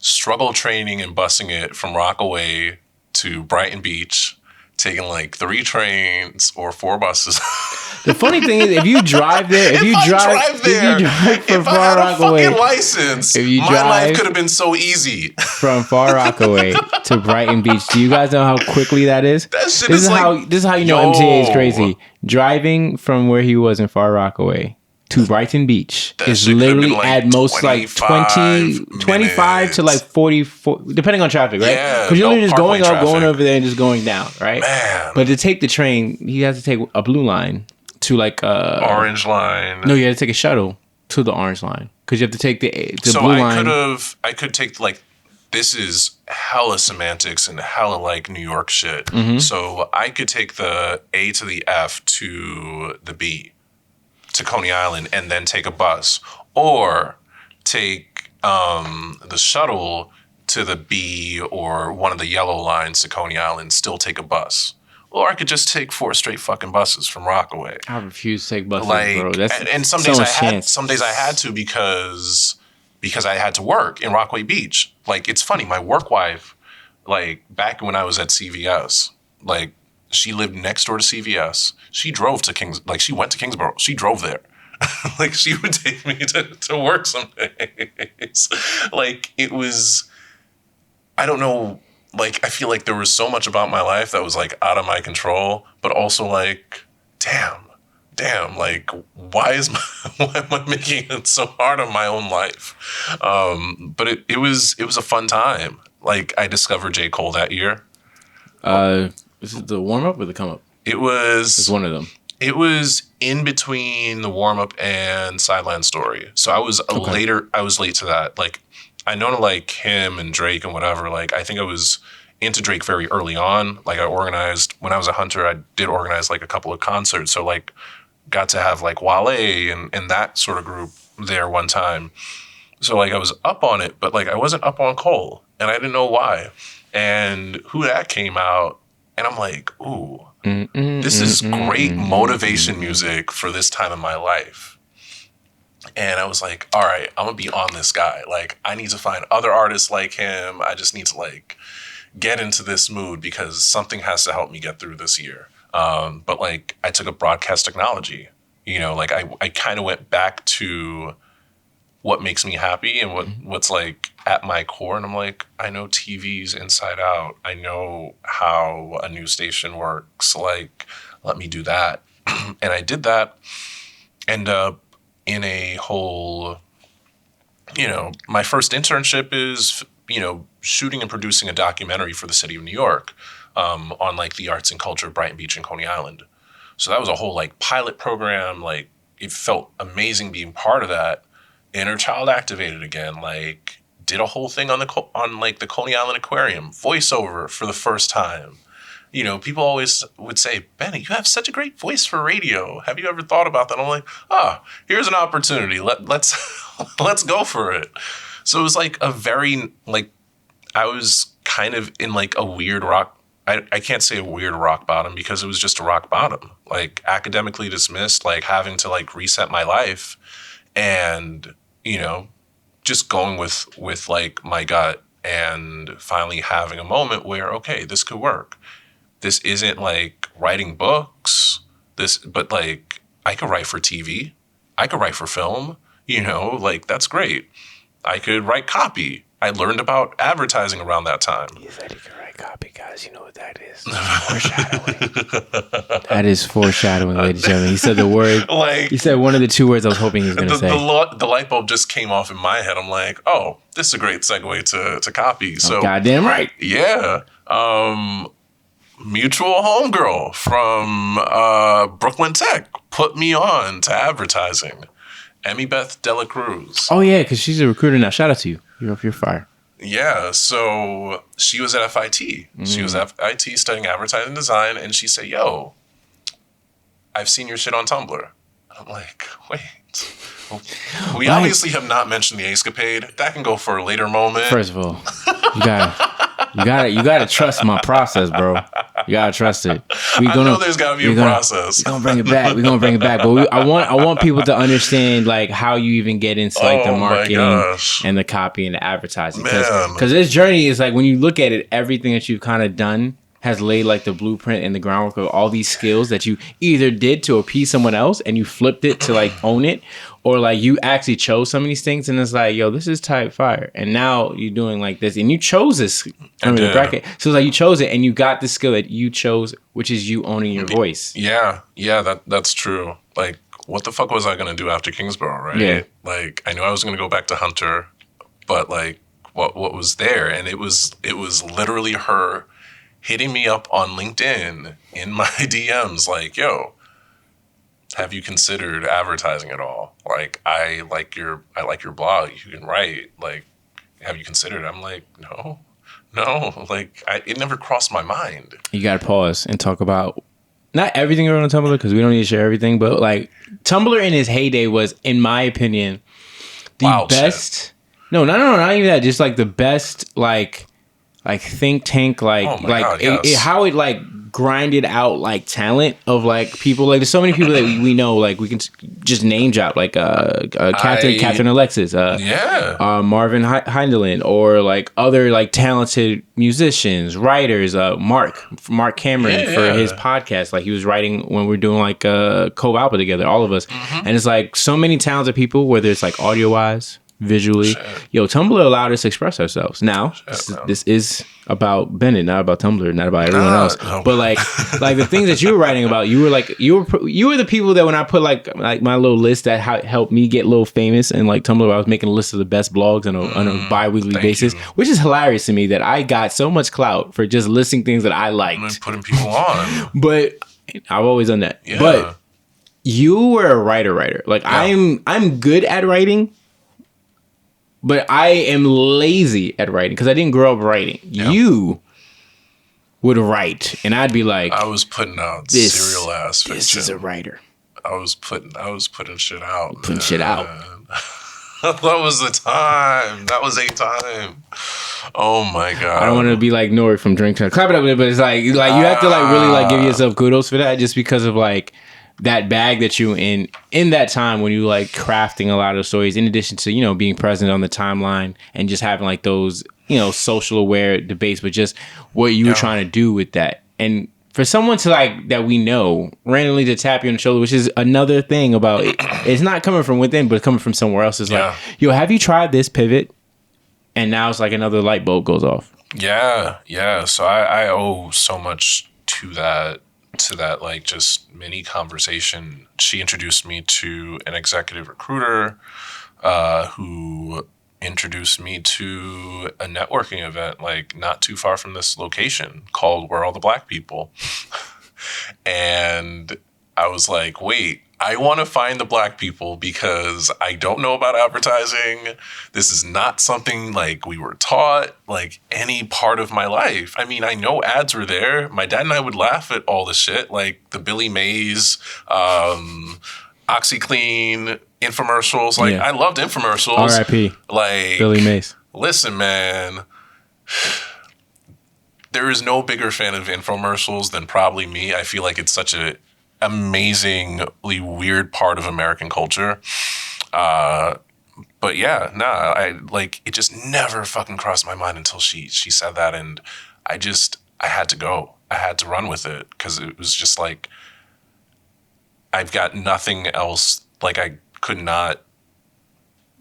struggle training and busing it from Rockaway to Brighton Beach, taking like 3 trains or 4 buses. The funny thing is, if you drive there, if you drive from Far Rockaway, fucking license, my life could have been so easy. From Far Rockaway to Brighton Beach, do you guys know how quickly that is? That shit this is how you know MTA is crazy. Driving from where he was in Far Rockaway to Brighton Beach is literally like at most like 25 to like 44, depending on traffic, right? Because you're just going up, going over there, and just going down, right? Man. But to take the train, he has to take a blue line to like orange line. No, you had to take a shuttle to the orange line because you have to take the blue line. I could take like, this is hella semantics and hella like New York shit. Mm-hmm. So I could take the A to the F to the B to Coney Island and then take a bus, or take the shuttle to the B or one of the yellow lines to Coney Island, still take a bus. Or I could just take 4 straight fucking buses from Rockaway. I refuse to take buses, bro. And some days I had to because I had to work in Rockaway Beach. Like, it's funny, my work wife, like back when I was at CVS, like she lived next door to CVS. She drove to she went to Kingsborough. She drove there. Like, she would take me to work some days. Like, it was, I don't know, like, I feel like there was so much about my life that was, like, out of my control, but also, like, damn, like, why am I making it so hard on my own life? But it was a fun time. Like, I discovered J. Cole that year. Is it the warm up or the come up? It's one of them. It was in between the warm up and Sideline Story. So I was I was late to that. Like, I know to like him and Drake and whatever. Like, I think I was into Drake very early on. Like, I organized when I was a Hunter. I did organize like a couple of concerts. So like, got to have like Wale and that sort of group there one time. So like, I was up on it, but like, I wasn't up on Cole, and I didn't know why. And Who Dat came out, and I'm like, ooh, this is great motivation music for this time in my life. And I was like, all right, I'm gonna be on this guy. Like, I need to find other artists like him. I just need to like get into this mood because something has to help me get through this year. But like, I took up broadcast technology. You know, like I kind of went back to what makes me happy and what's like at my core. And I'm like, I know TV's inside out. I know how a news station works. Like, let me do that. And I did that. End up in a whole, you know, my first internship is, you know, shooting and producing a documentary for the city of New York on like the arts and culture of Brighton Beach and Coney Island. So that was a whole like pilot program. Like, it felt amazing being part of that. Inner child activated again. Like, did a whole thing on like the Coney Island Aquarium, voiceover for the first time. You know, people always would say, Benny, you have such a great voice for radio. Have you ever thought about that? I'm like, here's an opportunity. Let's let's go for it. So it was like a very, like, I was kind of in like a weird rock. I can't say a weird rock bottom because it was just a rock bottom. Like, academically dismissed, like having to like reset my life. And, you know, just going with like my gut and finally having a moment where, okay, this could work. This isn't like writing books, but like, I could write for TV. I could write for film, you know, like, that's great. I could write copy. I learned about advertising around that time. He said he could write copy, guys. You know what that is? Foreshadowing. That is foreshadowing, ladies and gentlemen. He said the word. Like, he said one of the two words I was hoping he was going to say. The light bulb just came off in my head. I'm like, oh, this is a great segue to copy. So, goddamn right. Yeah. Mutual homegirl from Brooklyn Tech put me on to advertising. Emmy Beth Dela Cruz. Oh, yeah, because she's a recruiter now. Shout out to you. You're fire. Yeah, so she was at FIT. She was at FIT studying advertising design, and she said, yo, I've seen your shit on Tumblr. I'm like, wait. We obviously have not mentioned the escapade. That can go for a later moment. First of all, you gotta trust my process, bro. You gotta trust it. I know there's gotta be a process. We're gonna bring it back. But I want people to understand like how you even get into like the marketing and the copy and the advertising. Because this journey is like, when you look at it, everything that you've kind of done has laid like the blueprint and the groundwork of all these skills that you either did to appease someone else and you flipped it to like own it, or like you actually chose some of these things and it's like, yo, this is type fire. And now you're doing like this and you chose this the bracket. So it's like you chose it and you got the skill that you chose, which is you owning your voice. Yeah, that's true. Like, what the fuck was I going to do after Kingsborough, right? Yeah. Like, I knew I was going to go back to Hunter, but like what was there? And it was literally her hitting me up on LinkedIn in my DMs like, yo, have you considered advertising at all? Like, I like your blog. You can write. Like, have you considered it? I'm like, no. Like, it never crossed my mind. You got to pause and talk about not everything you wrote on Tumblr, because we don't need to share everything, but like, Tumblr in his heyday was, in my opinion, the best. Shit. No, not even that. Just like the best, like think tank, how it like grinded out like talent of like people. Like there's so many people that we know. Like we can just name drop like Catherine Alexis, Marvin Heindelin, or like other like talented musicians, writers. Mark Cameron for his podcast. Like he was writing when we were doing like co-album together, all of us, and it's like so many talented people. Whether it's like audio wise, visually, Tumblr allowed us to express ourselves. Now this is about Bennett, not about Tumblr, not about everyone else. No. But like the things that you were writing about, you were the people that when I put like my little list that helped me get a little famous and like Tumblr, I was making a list of the best blogs on a bi-weekly basis, which is hilarious to me that I got so much clout for just listing things that I liked. And putting people on. But I've always done that. Yeah. But you were a writer. Like I'm good at writing. But I am lazy at writing because I didn't grow up writing. Yeah. You would write, and I'd be like, I was putting out serial ass fiction. This is a writer. I was putting shit out. Putting shit out. That was the time. That was a time. Oh my god. I don't want to be like Nori from Drink Time. Clap it up, but it's like you have to like really like give yourself kudos for that, just because of like that bag that you in that time when you like crafting a lot of stories, in addition to being present on the timeline and just having like those social aware debates, but just what you were trying to do with that. And for someone to like that we know randomly to tap you on the shoulder, which is another thing about it, it's not coming from within, but it's coming from somewhere else. It's like, yo, have you tried this pivot? And now it's like another light bulb goes off. Yeah. So I owe so much to that like just mini conversation. She introduced me to an executive recruiter who introduced me to a networking event like not too far from this location called Where All the Black People. And I was like, wait, I want to find the black people because I don't know about advertising. This is not something like we were taught like any part of my life. I mean, I know ads were there. My dad and I would laugh at all the shit like the Billy Mays, OxyClean infomercials. Like I loved infomercials. R.I.P. Like Billy Mays. Listen, man. There is no bigger fan of infomercials than probably me. I feel like it's such a amazingly weird part of American culture. But yeah, I like it just never fucking crossed my mind until she said that, and I had to go. I had to run with it because it was just like I've got nothing else. Like I could not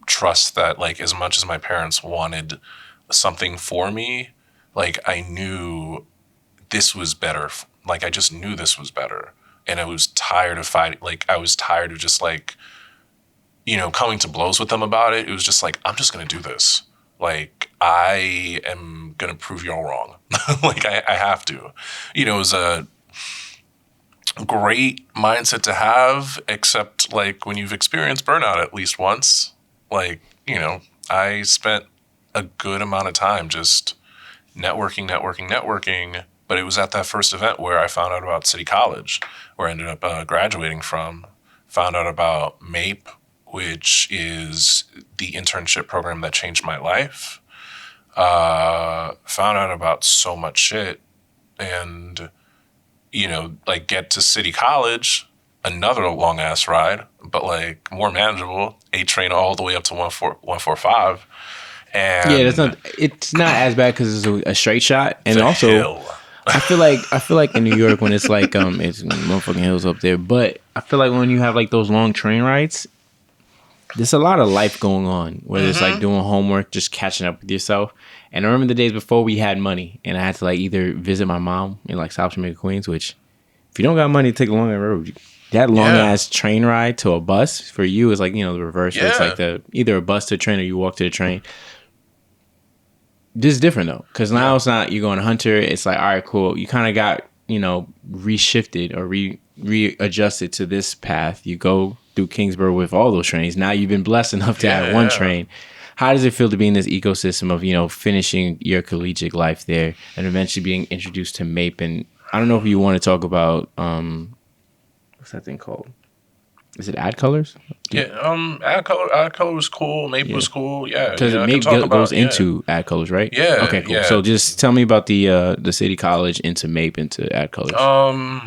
trust that like as much as my parents wanted something for me, like I knew this was better. Like I just knew this was better. And I was tired of fighting. Like, I was tired of just, like, coming to blows with them about it. It was just like, I'm just going to do this. Like, I am going to prove y'all wrong. Like, I have to. It was a great mindset to have, except, like, when you've experienced burnout at least once. Like, I spent a good amount of time just networking. But it was at that first event where I found out about City College, where I ended up graduating from. Found out about MAPE, which is the internship program that changed my life. Found out about so much shit. And, like get to City College, another long-ass ride, but like more manageable, 8 train all the way up to 145. And it's not as bad because it's a straight shot. And also... hill. I feel like in New York when it's like it's motherfucking hills up there, but I feel like when you have like those long train rides, there's a lot of life going on, whether it's like doing homework, just catching up with yourself. And I remember the days before we had money and I had to like either visit my mom in like South Jamaica, Queens, which if you don't got money to take a long road, that long ass train ride to a bus for you is like, the reverse. Yeah. It's like either a bus to a train or you walk to the train. This is different though, because now it's not you going to Hunter. It's like, all right, cool. You kind of got reshifted or readjusted to this path. You go through Kingsborough with all those trains. Now you've been blessed enough to have one train. How does it feel to be in this ecosystem of finishing your collegiate life there and eventually being introduced to MAPE? And I don't know if you want to talk about what's that thing called? Is it Ad Colors? Yeah, Ad Color was cool. Mape was cool. Yeah, Because I can Mape talk goes about into Ad Colors, right? Yeah, Okay, cool. yeah. So just tell me about the City College into Mape into Ad Colors.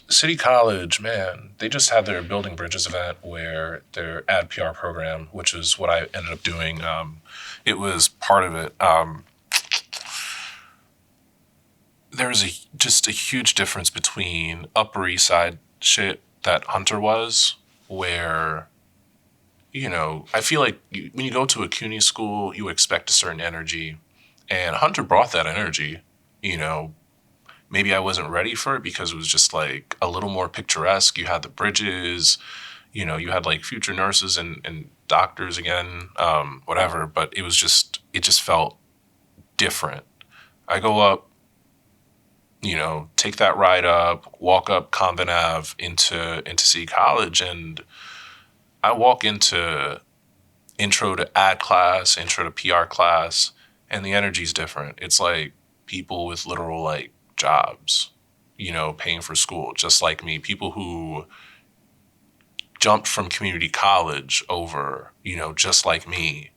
City College, man, they just had their Building Bridges event where their ad PR program, which is what I ended up doing, it was part of it. There was just a huge difference between Upper East Side shit that Hunter was, where, I feel like when you go to a CUNY school, you expect a certain energy. And Hunter brought that energy, you know, maybe I wasn't ready for it because it was just like a little more picturesque. You had the bridges, you had like future nurses and doctors again, whatever. But it just felt different. I go up, take that ride up, walk up Convent Ave into City College, and I walk into intro to ad class, intro to PR class, and the energy's different. It's like people with literal like jobs, paying for school, just like me. People who jumped from community college over, just like me.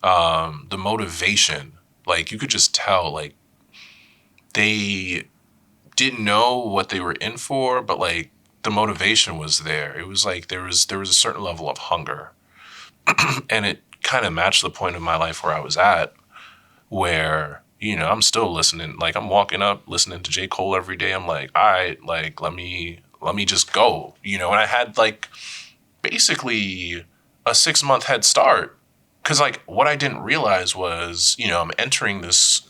The motivation, like you could just tell, like they didn't know what they were in for, but like the motivation was there. It was like there was a certain level of hunger, and it kind of matched the point of my life where I was at, where I'm still listening. Like I'm walking up, listening to J. Cole every day. I'm like, all right, like let me just go, And I had like basically a 6-month head start, because like what I didn't realize was, I'm entering this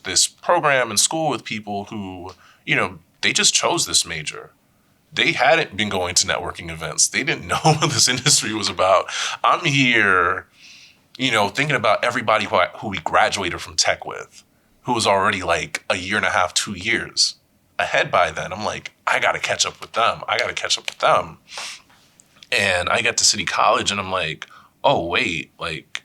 program in school with people who, they just chose this major. They hadn't been going to networking events. They didn't know what this industry was about. I'm here, thinking about everybody who we graduated from tech with, who was already like a year and a half, 2 years ahead by then. I'm like, I got to catch up with them. And I get to City College and I'm like, oh, wait, like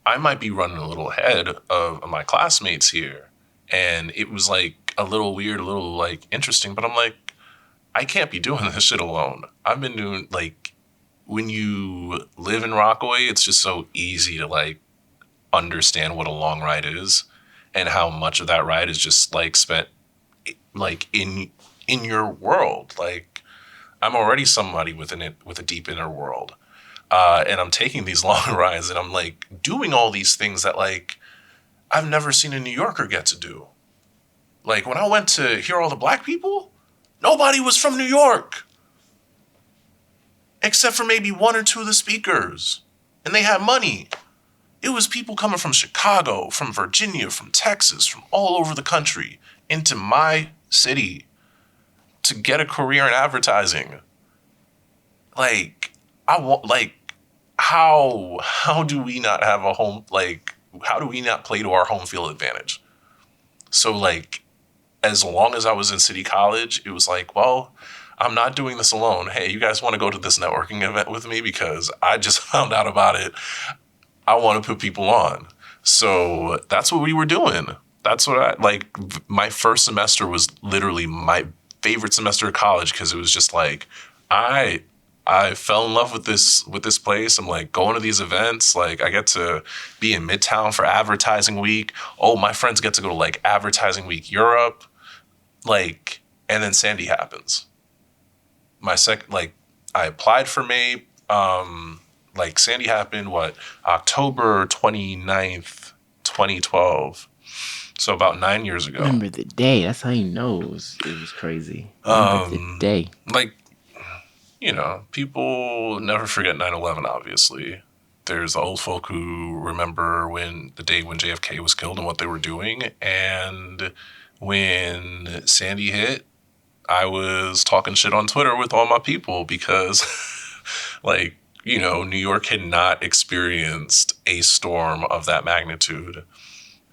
I might be running a little ahead of my classmates here. And it was like a little weird, a little like interesting, but I'm like, I can't be doing this shit alone. I've been doing like, when you live in Rockaway, it's just so easy to like understand what a long ride is and how much of that ride is just like spent like in your world. Like I'm already somebody with a deep inner world. And I'm taking these long rides and I'm like doing all these things that like I've never seen a New Yorker get to do. Like when I went to hear all the black people, nobody was from New York. Except for maybe one or two of the speakers. And they had money. It was people coming from Chicago, from Virginia, from Texas, from all over the country into my city to get a career in advertising. Like, I want, like, how do we not have a home, like, how do we not play to our home field advantage? So, like, as long as I was in City College, it was like, well, I'm not doing this alone. Hey, you guys want to go to this networking event with me? Because I just found out about it. I want to put people on. So that's what we were doing. That's what I like. My first semester was literally my favorite semester of college because it was just like, I fell in love with this place. I'm like going to these events. Like I get to be in Midtown for advertising week. Oh, my friends get to go to like advertising week Europe. Like, and then Sandy happens. I applied for MAPE. Like Sandy happened, October 29th, 2012. So about 9 years ago. Remember the day. That's how you know it was crazy. Remember the day. Like, people never forget 9/11, obviously. There's the old folk who remember the day when JFK was killed and what they were doing. And when Sandy hit, I was talking shit on Twitter with all my people because, like, New York had not experienced a storm of that magnitude.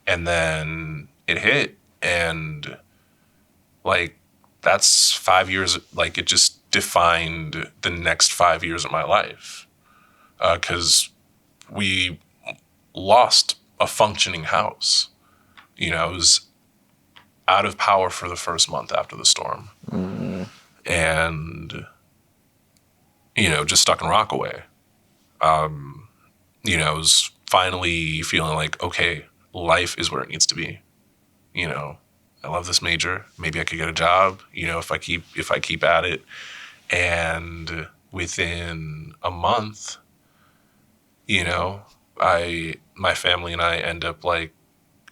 And then it hit. And, like, that's 5 years. Like, it just defined the next 5 years of my life. Because we lost a functioning house. It was out of power for the first month after the storm. Mm. And just stuck in Rockaway. I was finally feeling like, okay, life is where it needs to be. I love this major. Maybe I could get a job, if I keep at it. And within a month, my family and I end up like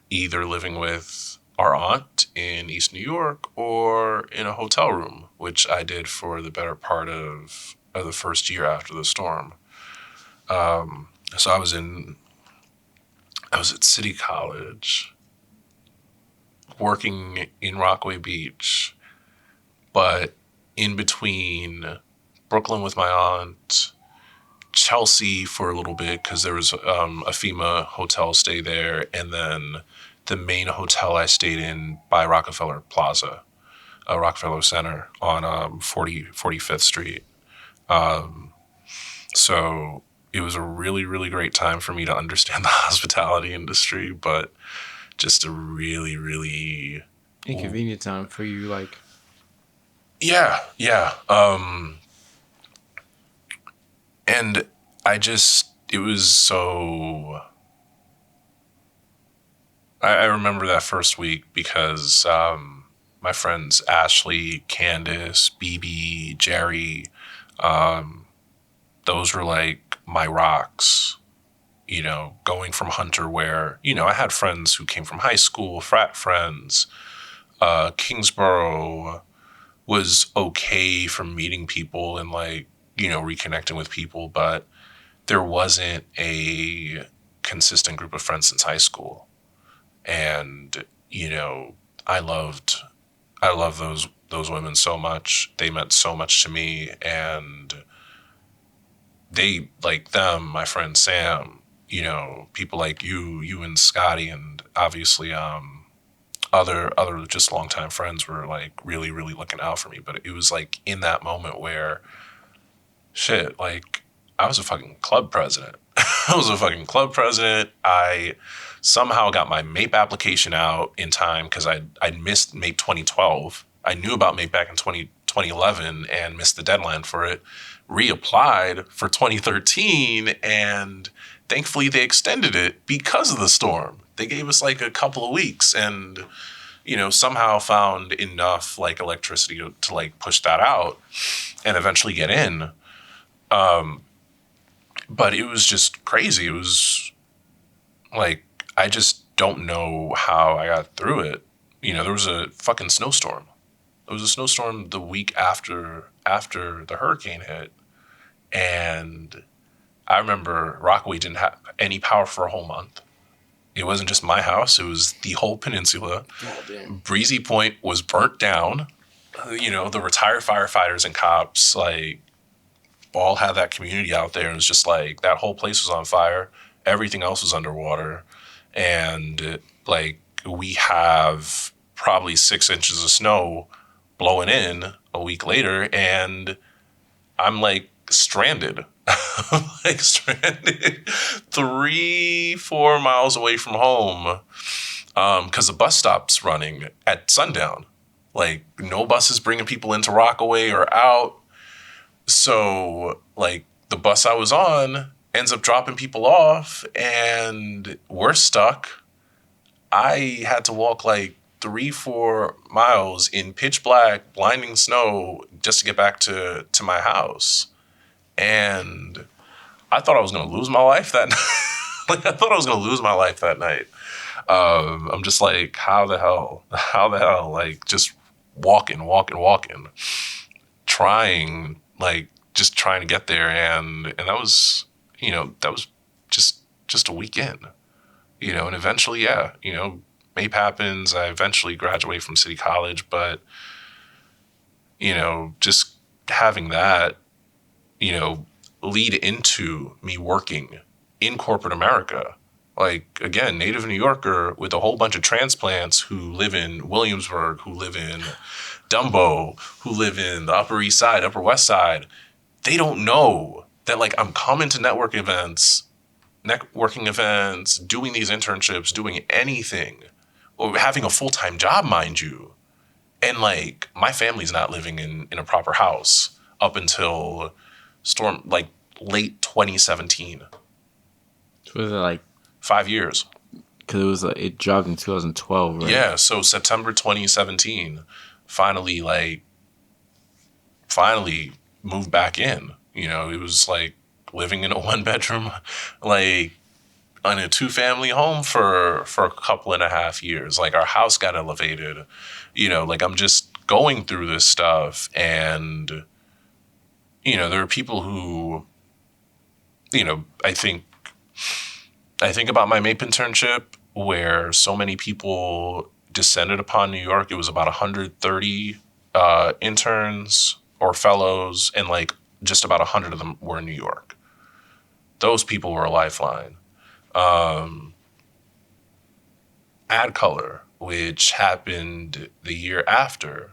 either living with our aunt in East New York or in a hotel room, which I did for the better part of the first year after the storm. So I was at City College, working in Rockaway Beach, but in between Brooklyn with my aunt, Chelsea for a little bit because there was a FEMA hotel stay there, and then the main hotel I stayed in by Rockefeller Plaza, Rockefeller Center on 45th Street. So it was a really, really great time for me to understand the hospitality industry, but just a really, really inconvenient time for you, like. Yeah. And it was so. I remember that first week because my friends Ashley, Candace, BB, Jerry, those were like my rocks. Going from Hunter, where I had friends who came from high school, frat friends. Kingsborough was okay for meeting people and like reconnecting with people, but there wasn't a consistent group of friends since high school. And I loved those women so much. They meant so much to me, and they, like them, my friend Sam, people like you and Scotty, and obviously other just longtime friends were like really, really looking out for me. But it was like in that moment where shit, like I was a fucking club president. I somehow got my MAPE application out in time because I'd missed MAPE 2012. I knew about MAPE back in 2011 and missed the deadline for it. Reapplied for 2013, and thankfully they extended it because of the storm. They gave us like a couple of weeks, and somehow found enough like electricity to like push that out and eventually get in. But it was just crazy. It was like, I just don't know how I got through it. There was a fucking snowstorm. There was a snowstorm the week after the hurricane hit. And I remember Rockaway didn't have any power for a whole month. It wasn't just my house. It was the whole peninsula. Oh, damn. Breezy Point was burnt down. The retired firefighters and cops, like, all had that community out there. And it was just like, that whole place was on fire. Everything else was underwater. And, like, we have probably 6 inches of snow blowing in a week later. And I'm, like, stranded. Like, stranded 3-4 miles away from home. Because the bus stops running at sundown. Like, no buses bringing people into Rockaway or out. So, like, the bus I was on ends up dropping people off, and we're stuck. I had to walk, like, 3-4 miles in pitch black, blinding snow just to get back to my house. And I thought I was going to lose my life that night. Like, I thought I was going to lose my life that night. I'm just like, how the hell? Like, just walking, trying to get there. And that was, that was just a weekend, and eventually, yeah, MAPE happens. I eventually graduate from City College, but, just having that, lead into me working in corporate America. Like, again, native New Yorker with a whole bunch of transplants who live in Williamsburg, who live in Dumbo, who live in the Upper East Side, Upper West Side. They don't know that, like, I'm coming to networking events, doing these internships, doing anything, or having a full-time job, mind you. And, like, my family's not living in a proper house up until Storm, like late 2017. Was it like 5 years. because it was it dropped in 2012, right? Yeah, so September 2017, finally moved back in. It was like living in a 1-bedroom, like in a 2-family home for a couple and a half years. Like our house got elevated. Like I'm just going through this stuff, and there are people who, I think about my MAPE internship where so many people descended upon New York. It was about 130 interns or fellows, and like just about 100 of them were in New York. Those people were a lifeline. Ad Color, which happened the year after,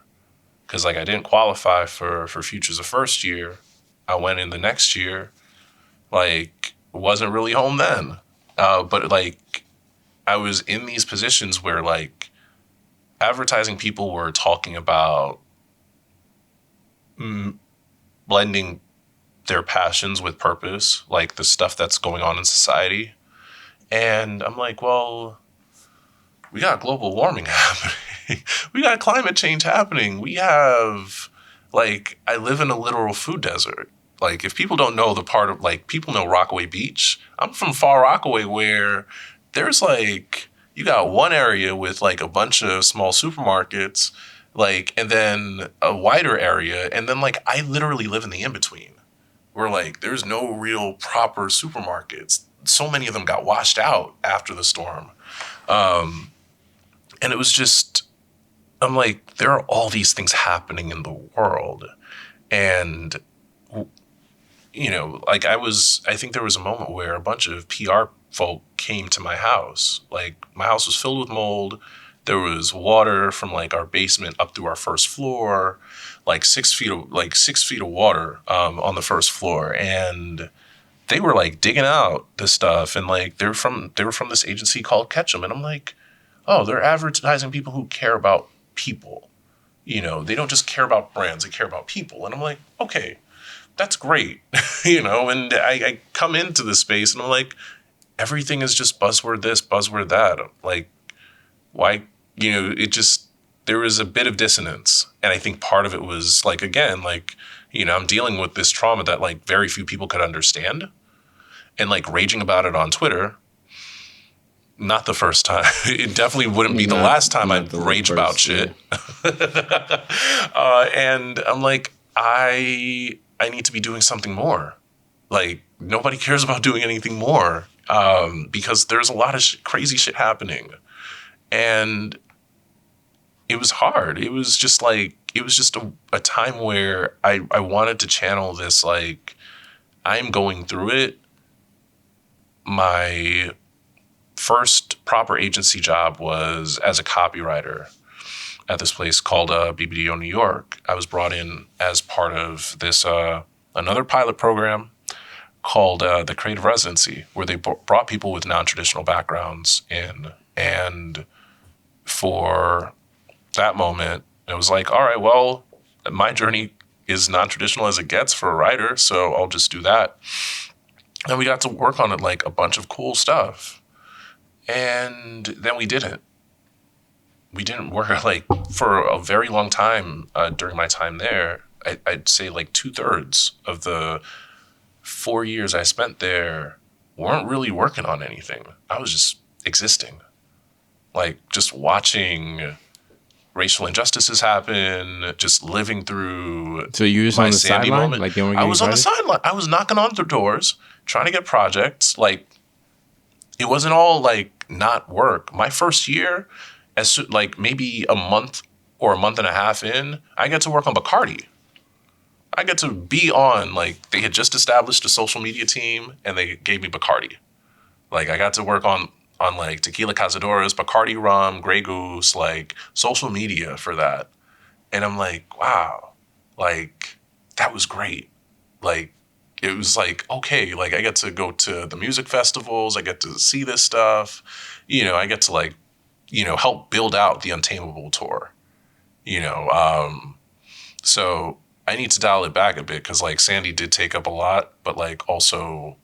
because like I didn't qualify for Futures of first year. I went in the next year, like wasn't really home then. But like I was in these positions where like advertising people were talking about blending their passions with purpose, like the stuff that's going on in society. And I'm like, well, we got global warming happening. We got climate change happening. We have, like, I live in a literal food desert. Like, if people don't know the part of, like, people know Rockaway Beach. I'm from Far Rockaway, where there's, like, you got one area with, like, a bunch of small supermarkets, like, and then a wider area. And then, like, I literally live in the in-between, where, like, there's no real proper supermarkets. So many of them got washed out after the storm. And it was just, I'm like, there are all these things happening in the world. And, like I think there was a moment where a bunch of PR folk came to my house. Like my house was filled with mold. There was water from like our basement up through our first floor, like 6 feet of water on the first floor. And they were like digging out this stuff. And like they were from this agency called Ketchum. And I'm like, oh, they're advertising people who care about people. They don't just care about brands, they care about people. And I'm like, okay, that's great. And I come into this space and I'm like, everything is just buzzword this, buzzword that. Like, why, there was a bit of dissonance. And I think part of it was like, again, like, I'm dealing with this trauma that like very few people could understand, and like raging about it on Twitter. Not the first time. It definitely wouldn't be the last time I'd rage about shit. And I'm like, I need to be doing something more. Like, nobody cares about doing anything more because there's a lot of crazy shit happening. And it was hard. It was just a time where I wanted to channel this, like, I'm going through it. My first proper agency job was as a copywriter at this place called BBDO New York. I was brought in as part of this another pilot program called the Creative Residency, where they brought people with non-traditional backgrounds in. And for that moment, it was like, all right, well, my journey is non-traditional as it gets for a writer, so I'll just do that. And we got to work on it, like a bunch of cool stuff. And then we didn't. We didn't work like for a very long time during my time there. I'd say like 2/3 of the 4 years I spent there weren't really working on anything. I was just existing, like just watching racial injustices happen, just living through. So you were on the sideline, like I was on the sideline. I was knocking on their doors, trying to get projects. Like it wasn't all like not work. My first year, like maybe a month or a month and a half in, I got to work on Bacardi. I got to be on, like, they had just established a social media team and they gave me Bacardi. Like, I got to work on like Tequila Cazadores, Bacardi Rum, Grey Goose, like social media for that. And I'm like, wow, like that was great. Like, it was like, okay, like I get to go to the music festivals. I get to see this stuff. I get to like, help build out the Untamable tour, So I need to dial it back a bit because like Sandy did take up a lot, but like also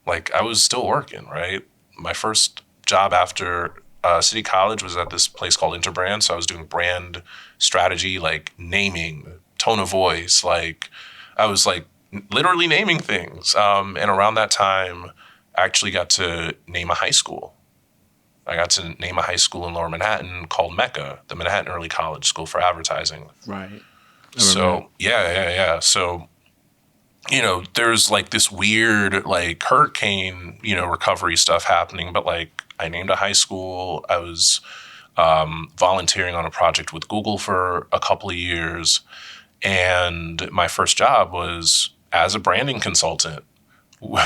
like I was still working, right? My first job after City College was at this place called Interbrand. So I was doing brand strategy, like naming, tone of voice. Like I was like literally naming things. And around that time, I actually got to name a high school. I got to name a high school in Lower Manhattan called Mecca, the Manhattan Early College School for Advertising. Right. So yeah. So you know, there's like this weird like hurricane, you know, recovery stuff happening. But like, I named a high school. I was volunteering on a project with Google for a couple of years, and my first job was as a branding consultant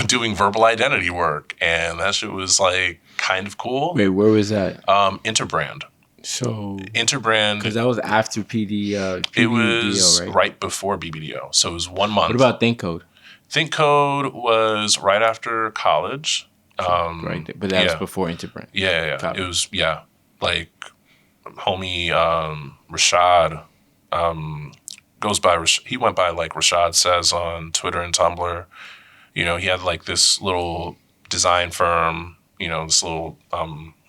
doing verbal identity work, and that shit was like kind of cool. Wait, where was that? Interbrand. So Interbrand. because that was after PDDO, It was right? before BBDO, so it was 1 month. What about Think Code? Think Code was right after college. Right, but that was before Interbrand. Yeah. College. It was like homie Rashad goes by. He went by like Rashad Says on Twitter and Tumblr. You know, he had like this little design firm. You know, this little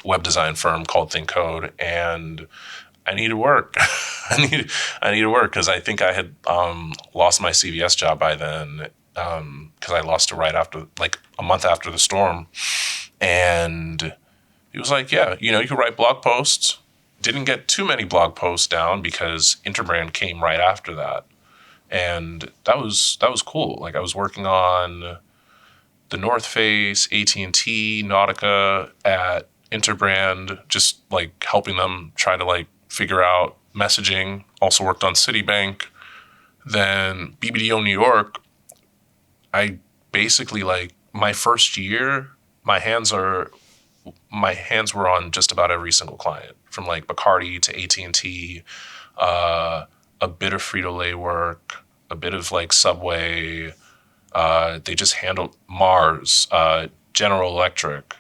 web design firm called Think Code, and I needed work. I needed work because I think I had lost my CVS job by then because I lost it right after, like a month after the storm. And he was like, yeah, you know, you can write blog posts. Didn't get too many blog posts down because Interbrand came right after that. And that was cool. Like I was working on the North Face, AT&T, Nautica at Interbrand, just like helping them try to like figure out messaging. Also worked on Citibank. Then BBDO New York, I basically like my first year, my hands were on just about every single client, from like Bacardi to AT&T, a bit of Frito-Lay work, a bit of like Subway. They just handled Mars, General Electric.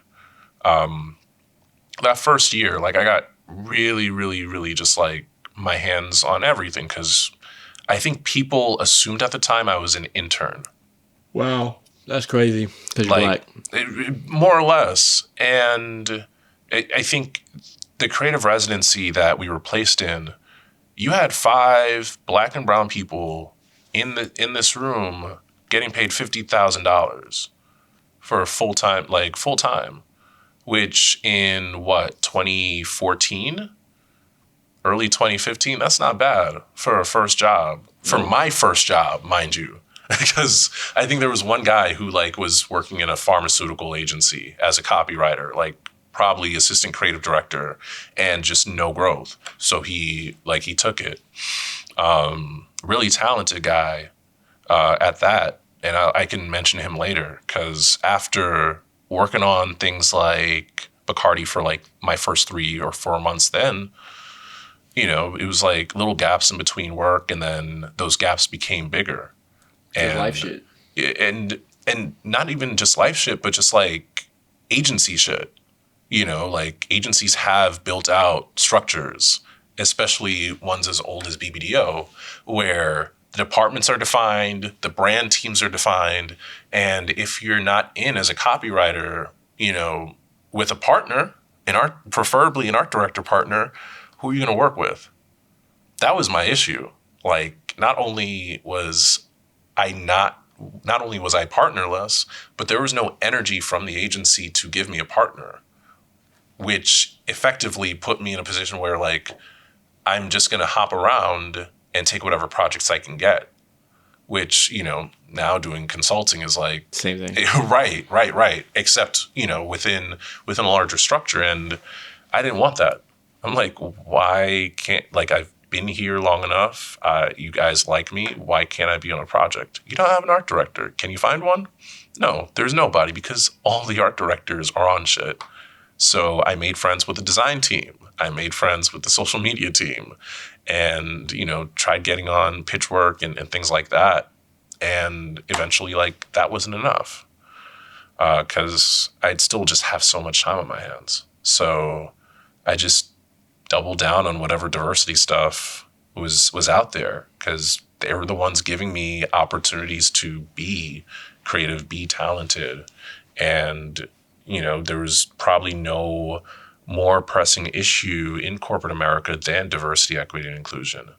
That first year, like I got really, really, really just like my hands on everything because I think people assumed at the time I was an intern. Wow, that's crazy. Because you're Like, more or less. And I think the creative residency that we were placed in, you had 5 Black and brown people in this room getting paid $50,000 for full time, which in what, 2014, early 2015, that's not bad for a first job. For my first job, mind you. Because I think there was one guy who like was working in a pharmaceutical agency as a copywriter, like probably assistant creative director, and just no growth. So he took it. Really talented guy at that, and I can mention him later because after working on things like Bacardi for like my first 3 or 4 months, then you know it was like little gaps in between work, and then those gaps became bigger. And life shit. And not even just life shit, but just like agency shit. You know, like agencies have built out structures, especially ones as old as BBDO, where the departments are defined, the brand teams are defined, and if you're not in as a copywriter, you know, with a partner, preferably an art director partner, who are you going to work with? That was my issue. Like, not only was I partnerless, but there was no energy from the agency to give me a partner, which effectively put me in a position where like I'm just going to hop around and take whatever projects I can get, which, you know, now doing consulting is like same thing. Right. Except, you know, within a larger structure. And I didn't want that. I'm like, why can't, like, I've been here long enough. You guys like me. Why can't I be on a project? You don't have an art director. Can you find one? No, there's nobody because all the art directors are on shit. So I made friends with the design team. I made friends with the social media team and, you know, tried getting on pitch work and things like that. And eventually, like, that wasn't enough because I'd still just have so much time on my hands. So I just double down on whatever diversity stuff was out there because they were the ones giving me opportunities to be creative, be talented. And, there was probably no more pressing issue in corporate America than diversity, equity, and inclusion.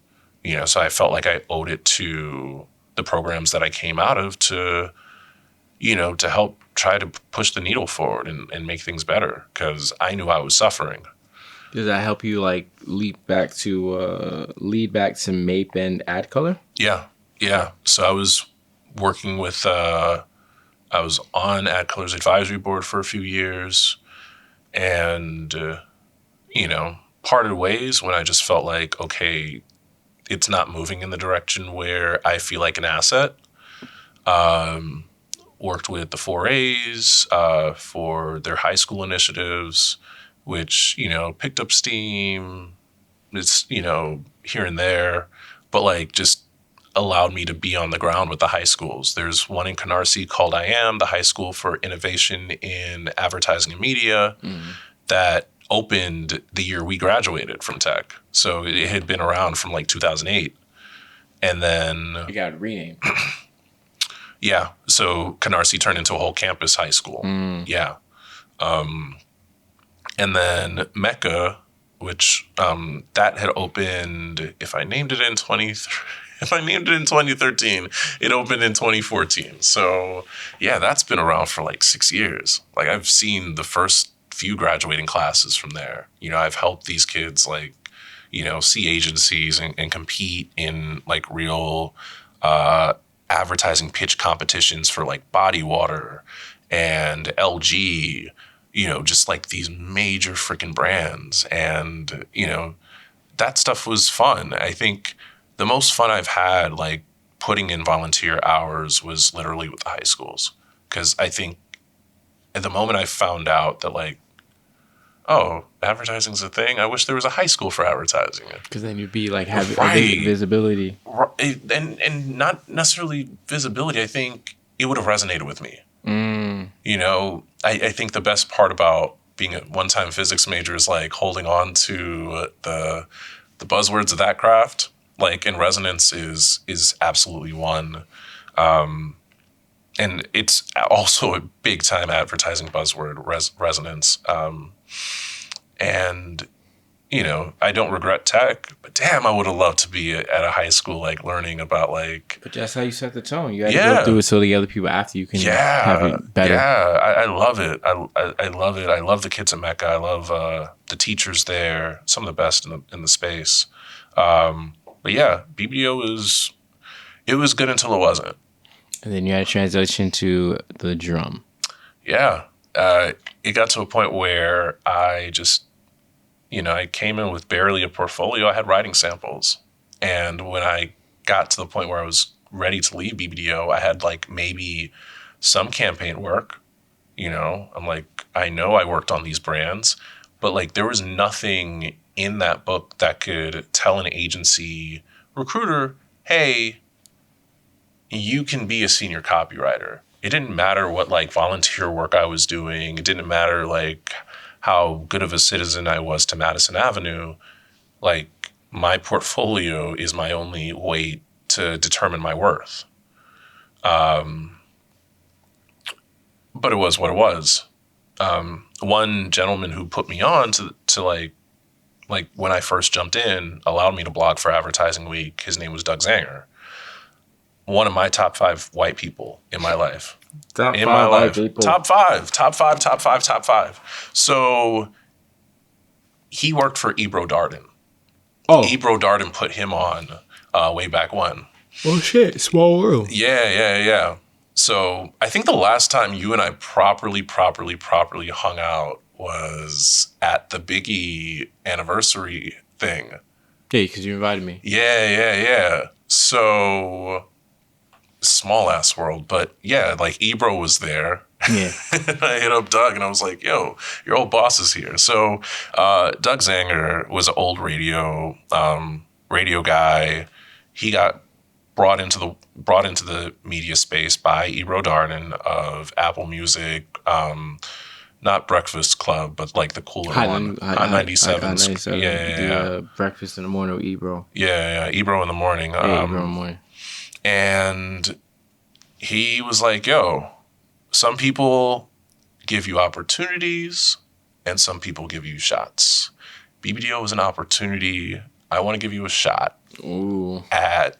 So I felt like I owed it to the programs that I came out of to help try to push the needle forward and make things better, because I knew I was suffering. Does that help you like lead back to MAPE and Ad Color? Yeah. So I was working with, I was on Ad Color's advisory board for a few years, and, parted ways when I just felt like, okay, it's not moving in the direction where I feel like an asset. Worked with the 4As for their high school initiatives, which, picked up steam. It's, here and there, but like just allowed me to be on the ground with the high schools. There's one in Canarsie called I Am, the High School for Innovation in Advertising and Media, that opened the year we graduated from tech. So it had been around from like 2008. And then it got renamed. Yeah. So Canarsie turned into a whole campus high school. Yeah. And then Mecca, which that had opened, if I named it in 2013, it opened in 2014. So yeah, that's been around for like 6 years. Like I've seen the first few graduating classes from there. I've helped these kids like, see agencies and compete in like real advertising pitch competitions for like Body Water and LG, just like these major freaking brands. And, that stuff was fun. I think the most fun I've had, like putting in volunteer hours, was literally with the high schools. Because I think at the moment I found out that like, oh, advertising's a thing, I wish there was a high school for advertising it. Because then you'd be like having visibility. And not necessarily visibility. I think it would have resonated with me. I think the best part about being a one-time physics major is like holding on to the buzzwords of that craft. Like, and resonance is absolutely one. And it's also a big-time advertising buzzword, resonance. And, I don't regret tech, but damn, I would have loved to be at a high school, like learning about like. But that's how you set the tone. You got to go through it so the other people after you can have it better. Yeah, I love it. I love it. I love the kids at Mecca. I love the teachers there. Some of the best in the space. But yeah, BBO was good until it wasn't. And then you had to transition to the drum. Yeah. It got to a point where I just, I came in with barely a portfolio. I had writing samples. And when I got to the point where I was ready to leave BBDO, I had like maybe some campaign work. I'm like, I know I worked on these brands, but like there was nothing in that book that could tell an agency recruiter, hey, you can be a senior copywriter. It didn't matter what like volunteer work I was doing. It didn't matter like how good of a citizen I was to Madison Avenue. Like my portfolio is my only way to determine my worth. But it was what it was. One gentleman who put me on to like when I first jumped in, allowed me to blog for Advertising Week. His name was Doug Zanger. One of my top 5 white people in my life. Top 5. So he worked for Ebro Darden. Oh. Ebro Darden put him on way back when. Oh shit, small world. Yeah. So I think the last time you and I properly hung out was at the Biggie anniversary thing. Yeah, because you invited me. Yeah. So small ass world, but yeah, like Ebro was there. Yeah. I hit up Doug and I was like, yo, your old boss is here. So Doug Zanger was an old radio guy. He got brought into the media space by Ebro Darden of Apple Music, not Breakfast Club, but like the cooler one. Hot 97. Yeah. Breakfast in the morning with Ebro. Yeah, Ebro in the morning. Ebro in the morning. And he was like, yo, some people give you opportunities and some people give you shots. BBDO is an opportunity. I want to give you a shot at,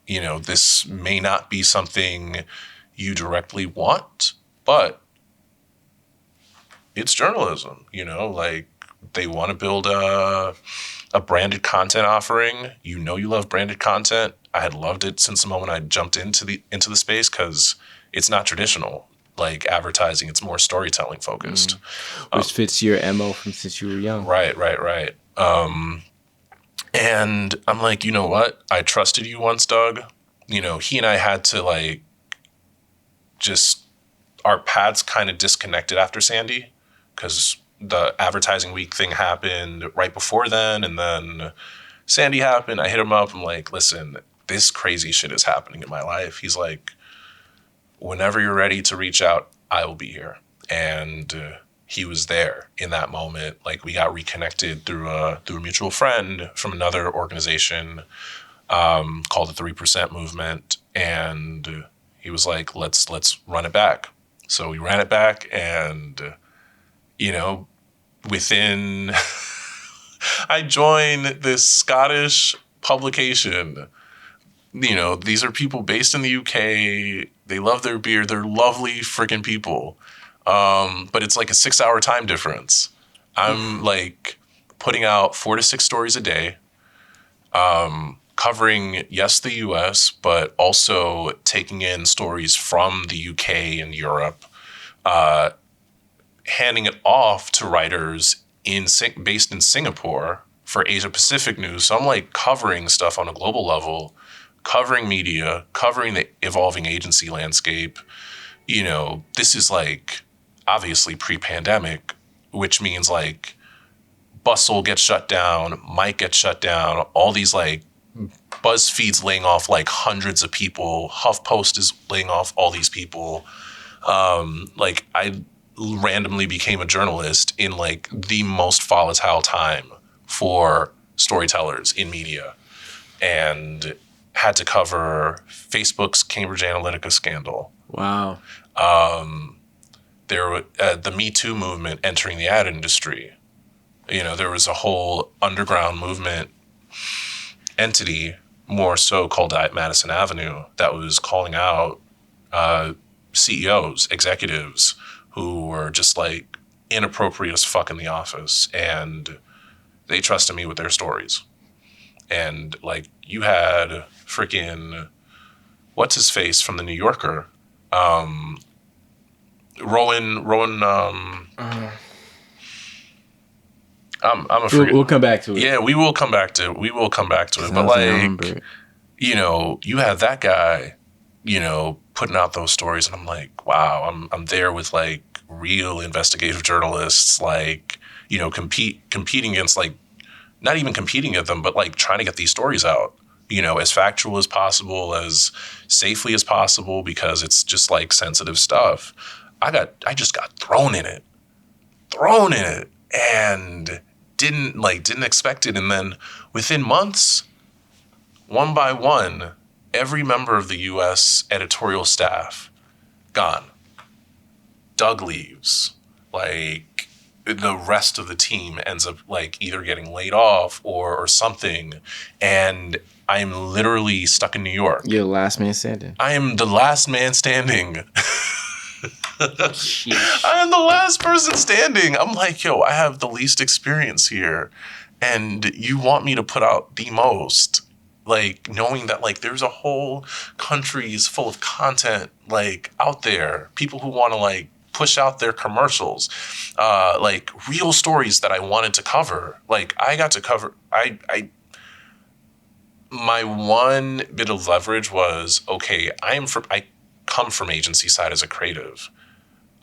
this may not be something you directly want, but it's journalism, like they want to build a branded content offering. You love branded content. I had loved it since the moment I jumped into the space because it's not traditional like advertising. It's more storytelling focused. Which fits your MO from since you were young. Right. And I'm like, you know what? I trusted you once, Doug. He and I had to our paths kind of disconnected after Sandy because the advertising week thing happened right before then. And then Sandy happened. I hit him up. I'm like, listen, this crazy shit is happening in my life. He's like, whenever you're ready to reach out, I will be here. And he was there in that moment. Like we got reconnected through a mutual friend from another organization called the 3% Movement. And he was like, let's run it back. So we ran it back and, within, I joined this Scottish publication. These are people based in the UK. They love their beer. They're lovely freaking people. But it's like a 6-hour time difference. I'm like putting out 4 to 6 stories a day, covering, yes, the US, but also taking in stories from the UK and Europe, handing it off to writers based in Singapore for Asia Pacific news. So I'm like covering stuff on a global level, covering media, covering the evolving agency landscape. This is like obviously pre-pandemic, which means like Bustle gets shut down, Mike gets shut down, all these like BuzzFeed's laying off like hundreds of people, HuffPost is laying off all these people. I randomly became a journalist in like the most volatile time for storytellers in media and had to cover Facebook's Cambridge Analytica scandal. Wow. There, the Me Too movement entering the ad industry. There was a whole underground movement entity, more so called Madison Avenue, that was calling out CEOs, executives who were just like inappropriate as fuck in the office, and they trusted me with their stories. And like you had freaking what's his face from the New Yorker, Rowan. I'm a forget. We'll come back to it. Yeah, we will come back to it. But like, you have that guy, putting out those stories, and I'm like, wow, I'm there with like real investigative journalists, like, competing against like, not even competing at them, but like trying to get these stories out, as factual as possible, as safely as possible, because it's just like sensitive stuff. I just got thrown in it, and didn't expect it. And then within months, one by one, every member of the U.S. editorial staff gone. Doug leaves. Like the rest of the team ends up like either getting laid off or something. And I'm literally stuck in New York. You're the last man standing. I am the last man standing. I am the last person standing. I'm like, yo, I have the least experience here. And you want me to put out the most. Like, knowing that, like, there's a whole countries full of content, like, out there. People who want to, like, push out their commercials. Like, real stories that I wanted to cover. Like, I got to cover... My one bit of leverage was, okay, I come from agency side as a creative.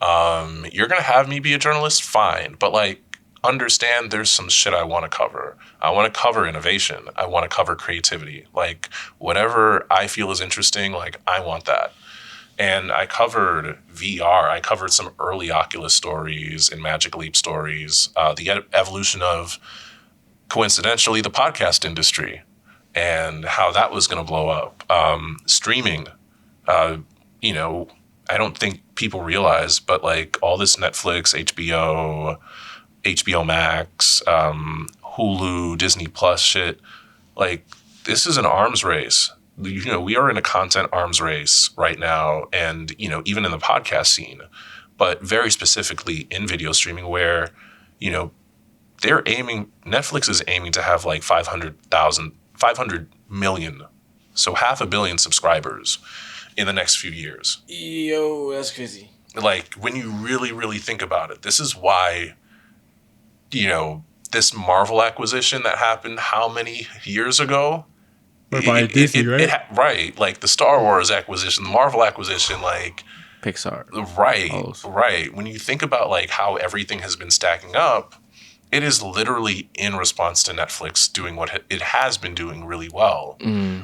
You're going to have me be a journalist? Fine. But, like, understand there's some shit I want to cover. I want to cover innovation. I want to cover creativity. Like, whatever I feel is interesting, like, I want that. And I covered VR. I covered some early Oculus stories and Magic Leap stories, the evolution of, coincidentally, the podcast industry and how that was going to blow up. Streaming, you know, I don't think people realize, but like all this Netflix, HBO Max, Hulu, Disney Plus shit, like this is an arms race. You know, we are in a content arms race right now, and you know, even in the podcast scene, but very specifically in video streaming, where you know Netflix is aiming to have like 500 million, so 500 million subscribers in the next few years. Yo, that's crazy. Like when you really, really think about it, this is why, you know, this Marvel acquisition that happened how many years ago? By Disney, right? Right. Like the Star Wars acquisition, the Marvel acquisition, like Pixar. Right. When you think about like how everything has been stacking up, it is literally in response to Netflix doing what it has been doing really well.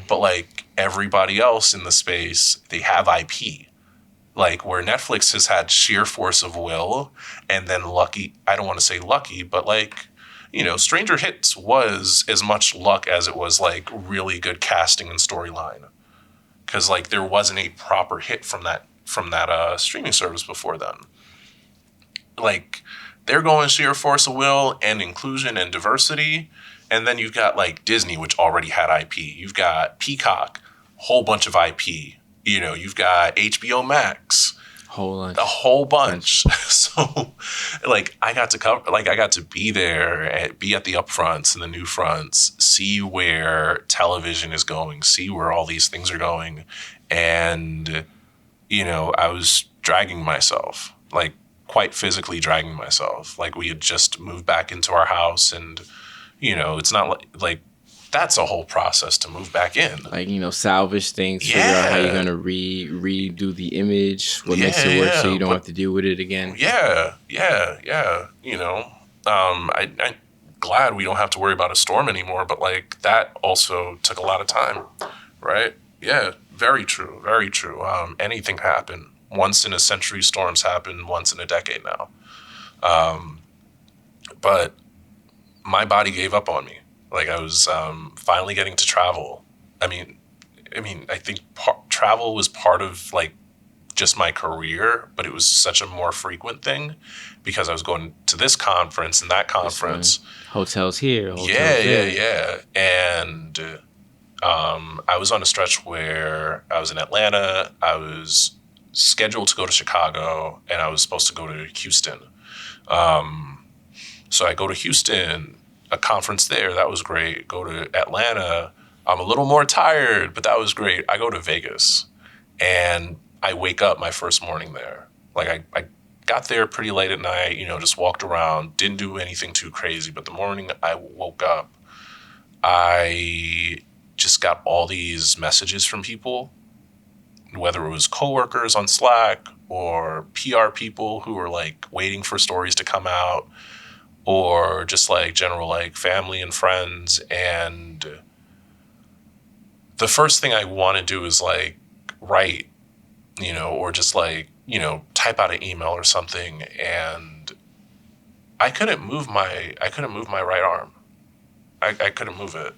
But like everybody else in the space, they have IP. Like where Netflix has had sheer force of will and then lucky, I don't want to say lucky, but like, you know, Stranger Hits was as much luck as it was like really good casting and storyline. Because like there wasn't a proper hit from that streaming service before then. Like they're going sheer force of will and inclusion and diversity. And then you've got like Disney, which already had IP. You've got Peacock, whole bunch of IP. You know, you've got HBO Max, a whole bunch. So like I got to be there, be at the upfronts and the new fronts, see where television is going, see where all these things are going. And, you know, I was dragging myself, like quite physically dragging myself. Like we had just moved back into our house and, you know, it's not like that's a whole process to move back in. Like, you know, salvage things, figure out how you're going to redo the image, what makes it work so you don't have to deal with it again. Yeah. You know, I'm glad we don't have to worry about a storm anymore, but like that also took a lot of time, right? Yeah, very true. Anything can happen. Once in a century storms happen once in a decade now. But my body gave up on me. Like I was finally getting to travel. I mean, I think travel was part of like just my career, but it was such a more frequent thing because I was going to this conference and that conference. Hotels here. Hotels there. Yeah. And I was on a stretch where I was in Atlanta. I was scheduled to go to Chicago, and I was supposed to go to Houston. So I go to Houston, a conference there. That was great. Go to Atlanta. I'm a little more tired, but that was great. I go to Vegas, and I wake up my first morning there. Like I got there pretty late at night, you know, just walked around, didn't do anything too crazy. But the morning I woke up, I just got all these messages from people, whether it was coworkers on Slack or PR people who were like waiting for stories to come out, or just like general like family and friends. And the first thing I want to do is like write, you know, or just like, you know, type out an email or something. And I couldn't move my right arm. I couldn't move it.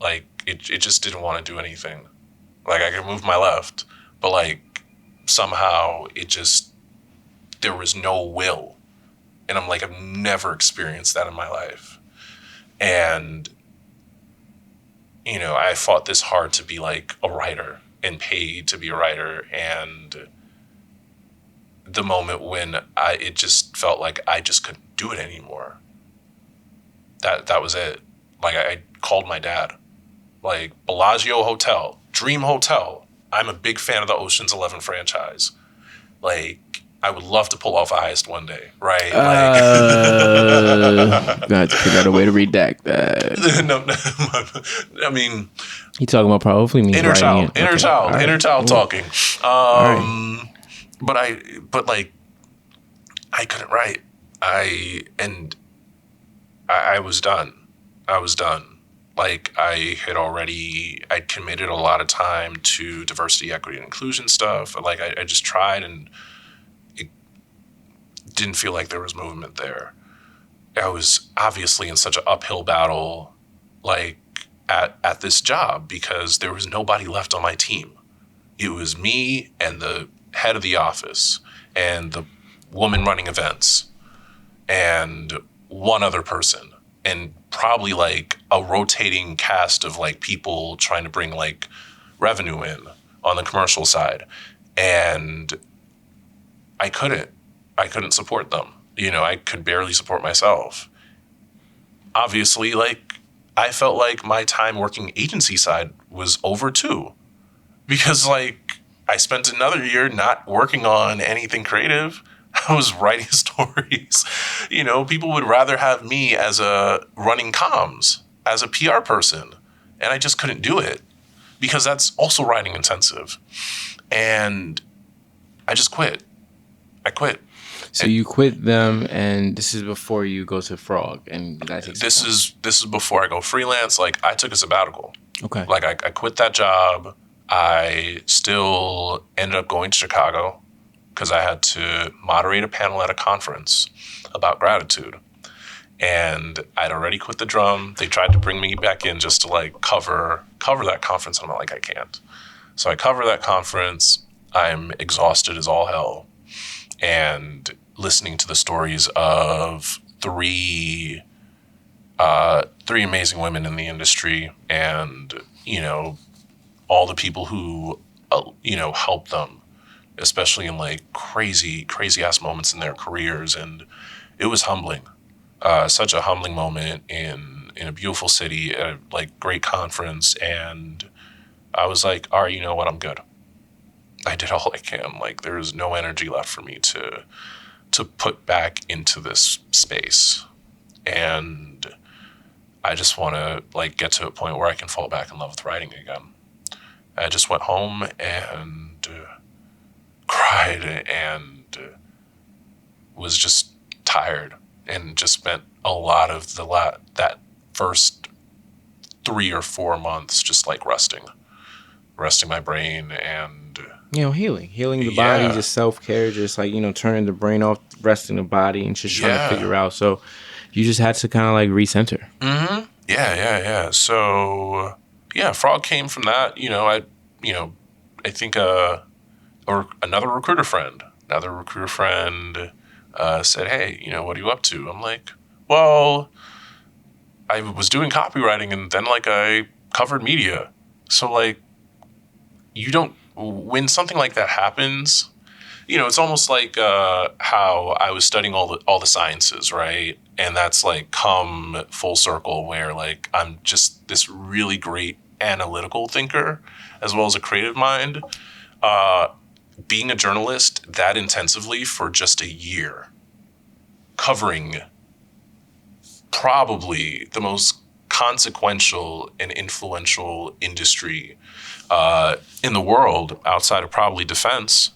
Like it just didn't want to do anything. Like I could move my left, but like somehow there was no will. And I'm like, I've never experienced that in my life. And, you know, I fought this hard to be like a writer and paid to be a writer. And the moment when it just felt like I just couldn't do it anymore. That was it. Like I called my dad, like Bellagio Hotel, Dream Hotel. I'm a big fan of the Ocean's 11 franchise. Like, I would love to pull off a heist one day, right? Got to figure out a way to redact that. No, I mean, he talking about probably means inner child talking. But I couldn't write. I was done. Like I'd committed a lot of time to diversity, equity, and inclusion stuff. Like I just tried, and it didn't feel like there was movement there. I was obviously in such an uphill battle. Like at this job because there was nobody left on my team. It was me and the head of the office and the woman running events and one other person and probably like a rotating cast of like people trying to bring like revenue in on the commercial side. And I couldn't support them. I could barely support myself. Obviously, like, I felt like my time working agency side was over too. Because, like, I spent another year not working on anything creative. I was writing stories. People would rather have me as a running comms, as a PR person. And I just couldn't do it because that's also writing intensive. And I just quit. I quit. So you quit them, and this is before you go to Frog, and that takes This is before I go freelance. Like, I took a sabbatical. Okay. Like, I quit that job. I still ended up going to Chicago because I had to moderate a panel at a conference about gratitude. And I'd already quit the drum. They tried to bring me back in just to like cover that conference. And I'm like, I can't. So I cover that conference. I'm exhausted as all hell. And listening to the stories of three amazing women in the industry and, all the people who, helped them, especially in like crazy ass moments in their careers. And it was humbling. Such a humbling moment in a beautiful city, a like great conference. And I was like, all right, you know what? I'm good. I did all I can. Like, there's no energy left for me to put back into this space. And I just want to like get to a point where I can fall back in love with writing again. I just went home and cried and was just tired and just spent a lot of that first 3 or 4 months just like resting my brain and healing the body, just self-care, just like turning the brain off, resting the body, and just trying to figure out. So you just had to kind of like recenter. Yeah. So Frog came from that. I think or another recruiter friend said, hey, what are you up to? I'm like, well, I was doing copywriting and then like I covered media. So like, when something like that happens, it's almost like how I was studying all the sciences, right? And that's like come full circle where like I'm just this really great analytical thinker as well as a creative mind. Being a journalist that intensively for just a year, covering probably the most consequential and influential industry in the world outside of probably defense,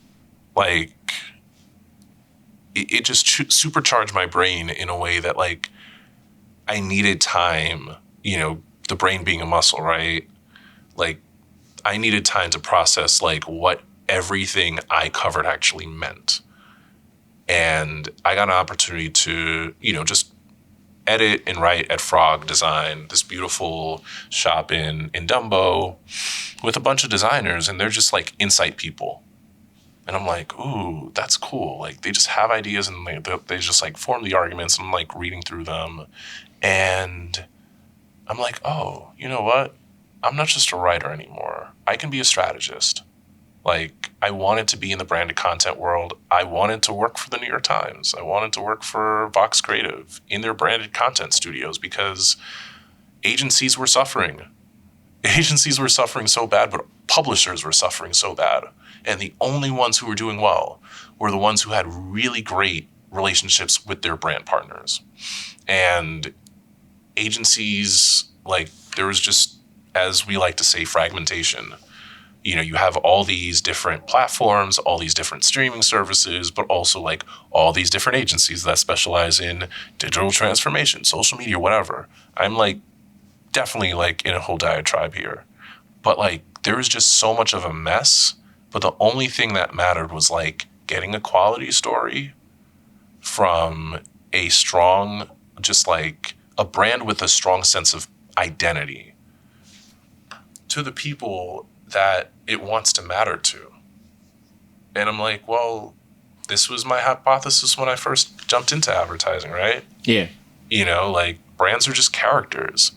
like it just supercharged my brain in a way that like I needed time, the brain being a muscle, right? Like I needed time to process like what everything I covered actually meant. And I got an opportunity to, just edit and write at Frog Design, this beautiful shop in Dumbo with a bunch of designers, and they're just like insight people. And I'm like, ooh, that's cool. Like they just have ideas and they just like form the arguments. And I'm like reading through them. And I'm like, oh, you know what? I'm not just a writer anymore. I can be a strategist. Like I wanted to be in the branded content world. I wanted to work for the New York Times. I wanted to work for Vox Creative in their branded content studios because agencies were suffering. Agencies were suffering so bad, but publishers were suffering so bad. And the only ones who were doing well were the ones who had really great relationships with their brand partners. And agencies, like there was just, as we like to say, fragmentation. You have all these different platforms, all these different streaming services, but also like all these different agencies that specialize in digital transformation, social media, whatever. I'm like definitely like in a whole diatribe here. But like there was just so much of a mess. But the only thing that mattered was like getting a quality story from a strong, just like a brand with a strong sense of identity. to the people that it wants to matter to. And I'm like, well, this was my hypothesis when I first jumped into advertising, right? Yeah. You know, like, brands are just characters.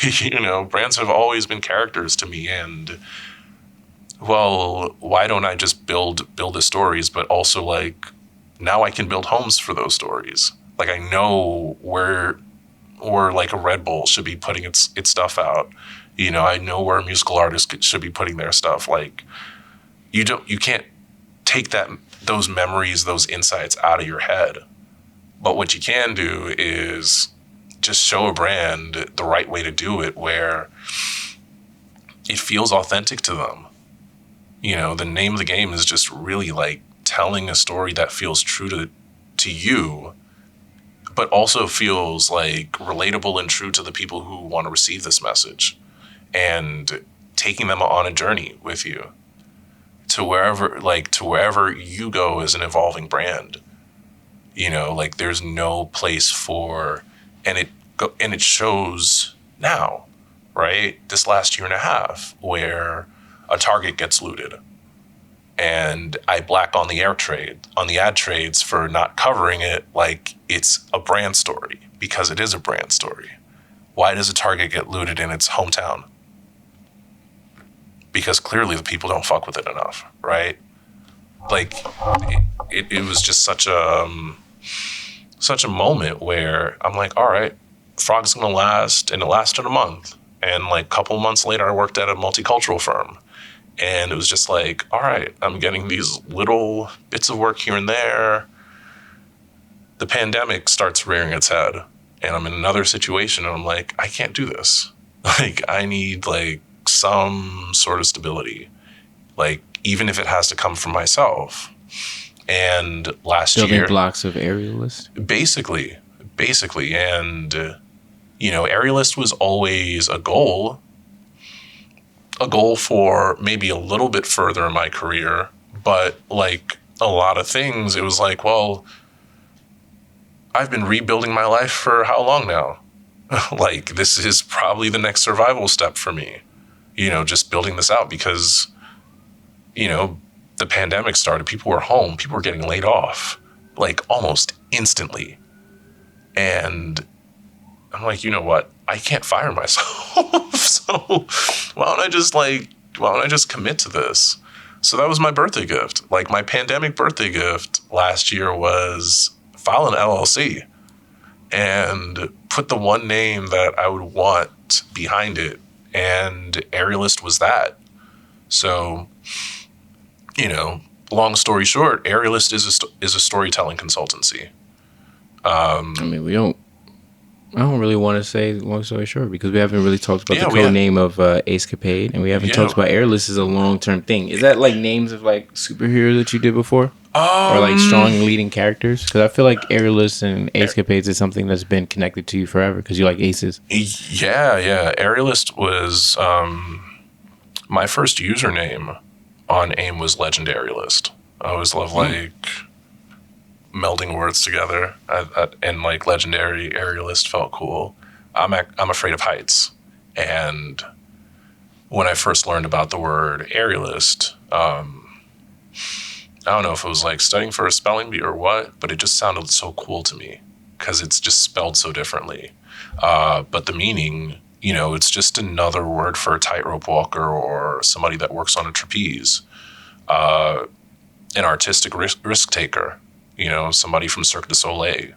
You know, brands have always been characters to me. And, well, why don't I just build the stories, but also, like, now I can build homes for those stories. Like, I know where like a Red Bull should be putting its stuff out. You know, I know where a musical artist should be putting their stuff. Like, you can't take those memories, those insights out of your head. But what you can do is just show a brand the right way to do it, where it feels authentic to them. You know, the name of the game is just really like telling a story that feels true to you, but also feels like relatable and true to the people who want to receive this message, and taking them on a journey with you to wherever you go as an evolving brand. You know, like, there's no place for, and it shows now, right? This last year and a half, where a Target gets looted, and I black on the ad trades for not covering it like it's a brand story, because it is a brand story. Why does a Target get looted in its hometown? Because clearly the people don't fuck with it enough, right? Like, it was just such a moment where I'm like, all right, Frog's gonna last, and it lasted a month. And like a couple months later, I worked at a multicultural firm, and it was just like, all right, I'm getting these little bits of work here and there. The pandemic starts rearing its head, and I'm in another situation, and I'm like, I can't do this. Like, I need like some sort of stability, like, even if it has to come from myself. And last Building year, blocks of Aerialist. basically, and you know, Aerialist was always a goal for maybe a little bit further in my career, but like a lot of things, it was like, well, I've been rebuilding my life for how long now? Like, this is probably the next survival step for me, you know, just building this out, because, you know, the pandemic started, people were home, people were getting laid off, like, almost instantly. And I'm like, you know what? I can't fire myself. So why don't I just commit to this? So that was my birthday gift. Like, my pandemic birthday gift last year was file an LLC and put the one name that I would want behind it. And Aerialist was that. So, you know, long story short, Aerialist is a storytelling consultancy. I mean, I don't really want to say long story short, because we haven't really talked about the code name of Acecapade, and we haven't talked about Airless as a long-term thing. Is that like names of like superheroes that you did before? Or like strong leading characters? Because I feel like Airless and Acecapades is something that's been connected to you forever, because you like aces. Yeah. Aerialist was, my first username on AIM was Legendary List. I always love like melding words together, and like Legendary Aerialist felt cool. I'm afraid of heights, and when I first learned about the word Aerialist, I don't know if it was like studying for a spelling bee or what, but it just sounded so cool to me because it's just spelled so differently. But the meaning, you know, it's just another word for a tightrope walker or somebody that works on a trapeze, an artistic risk taker, you know, somebody from Cirque du Soleil.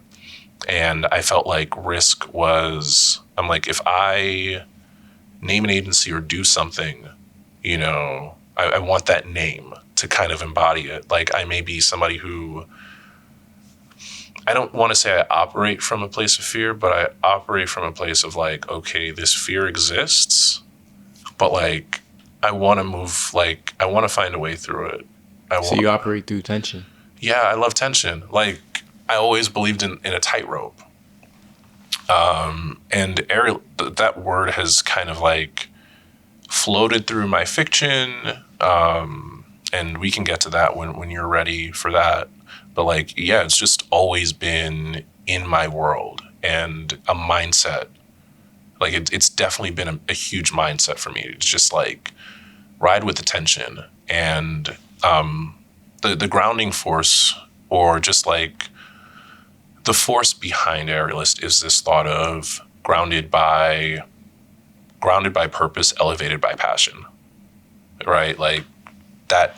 And I felt like risk was, I'm like, if I name an agency or do something, you know, I want that name to kind of embody it. Like, I may be somebody who, I don't want to say I operate from a place of fear, but I operate from a place of like, okay, this fear exists, but like, I want to move, like, I want to find a way through it. So you operate through tension? Yeah, I love tension. Like, I always believed in a tightrope. And that word has kind of like floated through my fiction. And we can get to that when you're ready for that. But like, yeah, it's just always been in my world and a mindset Like it's definitely been a huge mindset for me. It's just like ride with the tension, and the grounding force, or just like the force behind Aerialist, is this thought of grounded by purpose, elevated by passion, right? Like that,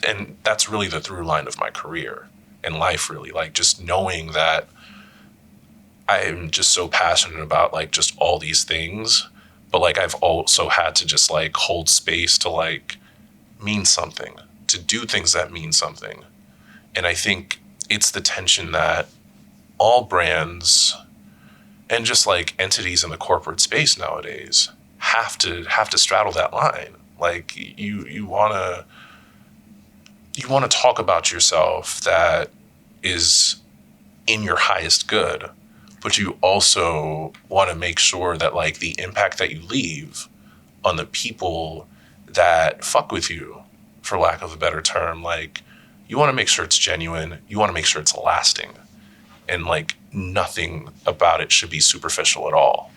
and that's really the through line of my career and life, really. Like just knowing that I'm just so passionate about like just all these things, but like I've also had to just like hold space to like mean something, to do things that mean something. And I think it's the tension that all brands and just like entities in the corporate space nowadays have to straddle that line. Like you want to talk about yourself that is in your highest good, but you also want to make sure that like the impact that you leave on the people that fuck with you, for lack of a better term, like you want to make sure it's genuine. You want to make sure it's lasting, and like nothing about it should be superficial at all.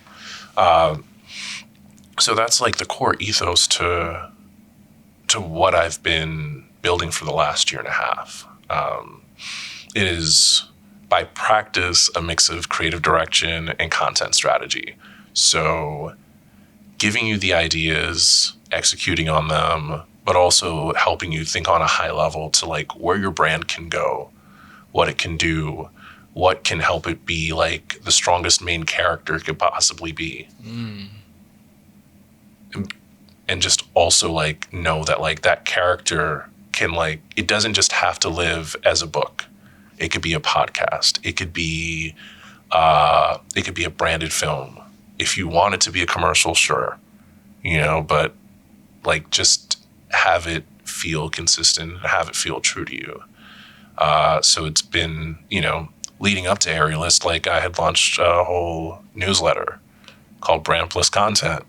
So that's like the core ethos to what I've been building for the last year and a half. It is by practice a mix of creative direction and content strategy. So giving you the ideas, executing on them, but also helping you think on a high level to like where your brand can go, what it can do, what can help it be like the strongest main character it could possibly be. And just also like know that like that character can like, it doesn't just have to live as a book. It could be a podcast. It could be a branded film. If you want it to be a commercial, sure, but like just have it feel consistent, have it feel true to you. So it's been, leading up to Aerialist, like I had launched a whole newsletter called Brand Plus Content,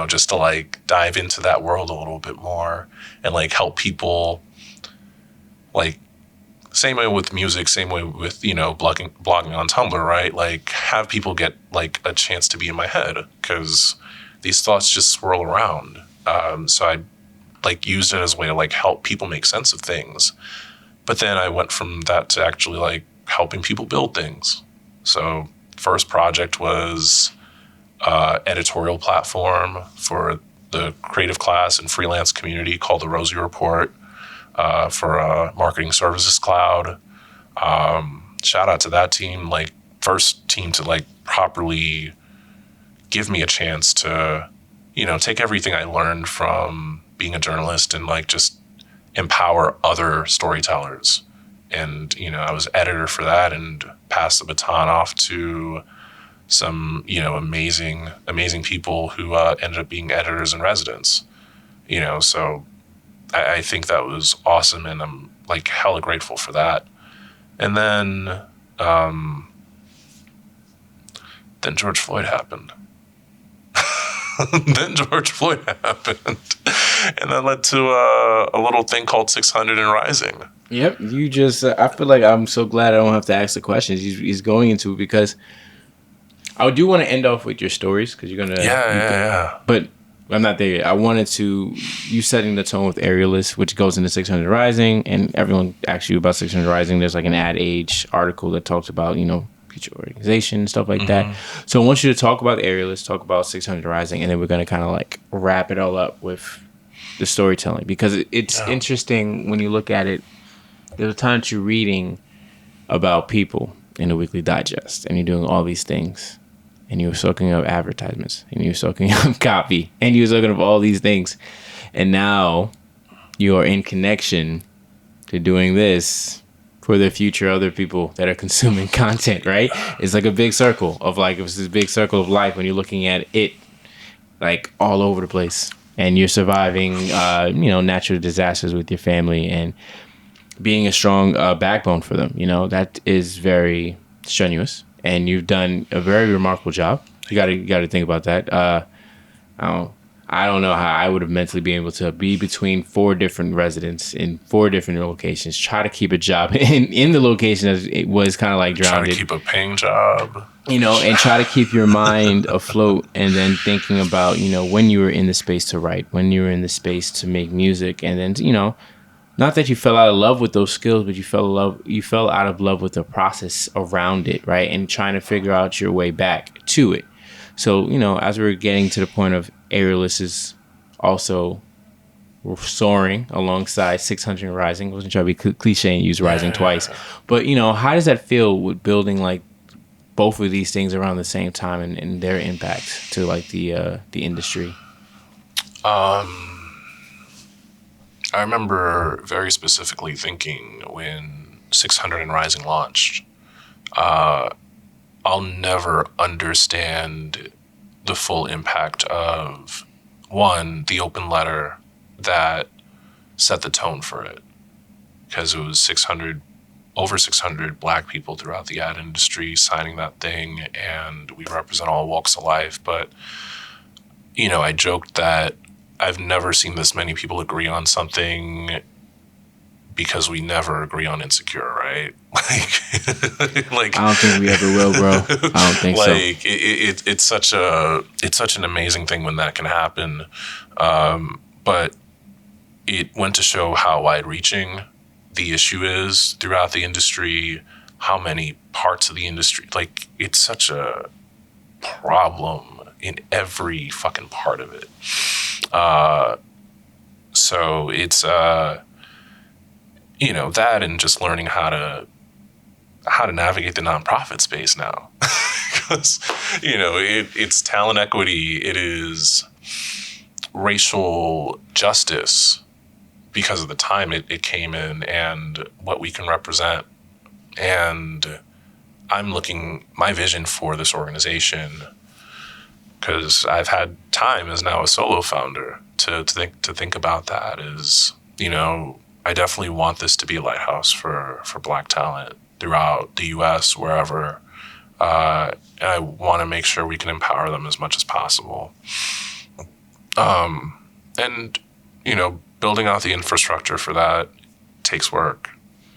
just to like dive into that world a little bit more and like help people, like same way with music, same way with, blogging on Tumblr, right? Like have people get like a chance to be in my head, because these thoughts just swirl around. So I like used it as a way to like help people make sense of things. But then I went from that to actually like helping people build things. So first project was editorial platform for the creative class and freelance community called the Rosie Report, for Marketing Services Cloud. Shout out to that team, like first team to like properly give me a chance to, take everything I learned from being a journalist and like just empower other storytellers. And, I was editor for that and passed the baton off to some, amazing people who ended up being editors in residence, so I think that was awesome, and I'm like hella grateful for that. And then George Floyd happened. And that led to a little thing called 600 and Rising. Yep, you just. I feel like I'm so glad I don't have to ask the questions. He's going into it, because I do want to end off with your stories, because you're gonna. Yeah. But I'm not there yet. I wanted to, you setting the tone with Aerialist, which goes into 600 Rising, and everyone asks you about 600 Rising. There's like an Ad Age article that talks about, future organization, stuff like that. So I want you to talk about Aerialist, talk about 600 Rising, and then we're going to kind of like wrap it all up with the storytelling, because it's interesting when you look at it. There's a time that you're reading about people in the Weekly Digest, and you're doing all these things. And you were soaking up advertisements, and you were soaking up copy, and you were soaking up all these things. And now you are in connection to doing this for the future other people that are consuming content, right? It's like a big circle of like, it was this big circle of life when you're looking at it like all over the place. And you're surviving, natural disasters with your family and being a strong backbone for them. That is very strenuous. And you've done a very remarkable job. You got to think about that. I I don't know how I would have mentally been able to be between 4 different residents in 4 different locations, try to keep a job in the location as it was kind of like drowned. Try to keep a paying job. And try to keep your mind afloat, and then thinking about, when you were in the space to write, when you were in the space to make music, and then, not that you fell out of love with those skills, but you fell out of love with the process around it, right? And trying to figure out your way back to it. So, as we were getting to the point of Aerialist is also soaring alongside 600 and Rising. I wasn't trying to be cliche and use Rising twice. But, how does that feel with building like both of these things around the same time and their impact to like the industry? I remember very specifically thinking when 600 and Rising launched, I'll never understand the full impact of, one, the open letter that set the tone for it. Because it was over 600 Black people throughout the ad industry signing that thing, and we represent all walks of life. But, I joked that I've never seen this many people agree on something because we never agree on Insecure, right? Like I don't think we ever will, bro. I don't think so. Like it's such an amazing thing when that can happen, but it went to show how wide-reaching the issue is throughout the industry. How many parts of the industry, like it's such a problem in every fucking part of it. So it's that, and just learning how to navigate the nonprofit space now, because it's talent equity, it is racial justice because of the time it came in and what we can represent. And my vision for this organization, because I've had time as now a solo founder to think about that, is I definitely want this to be a lighthouse for Black talent throughout the U.S., wherever. And I want to make sure we can empower them as much as possible. And, building out the infrastructure for that takes work.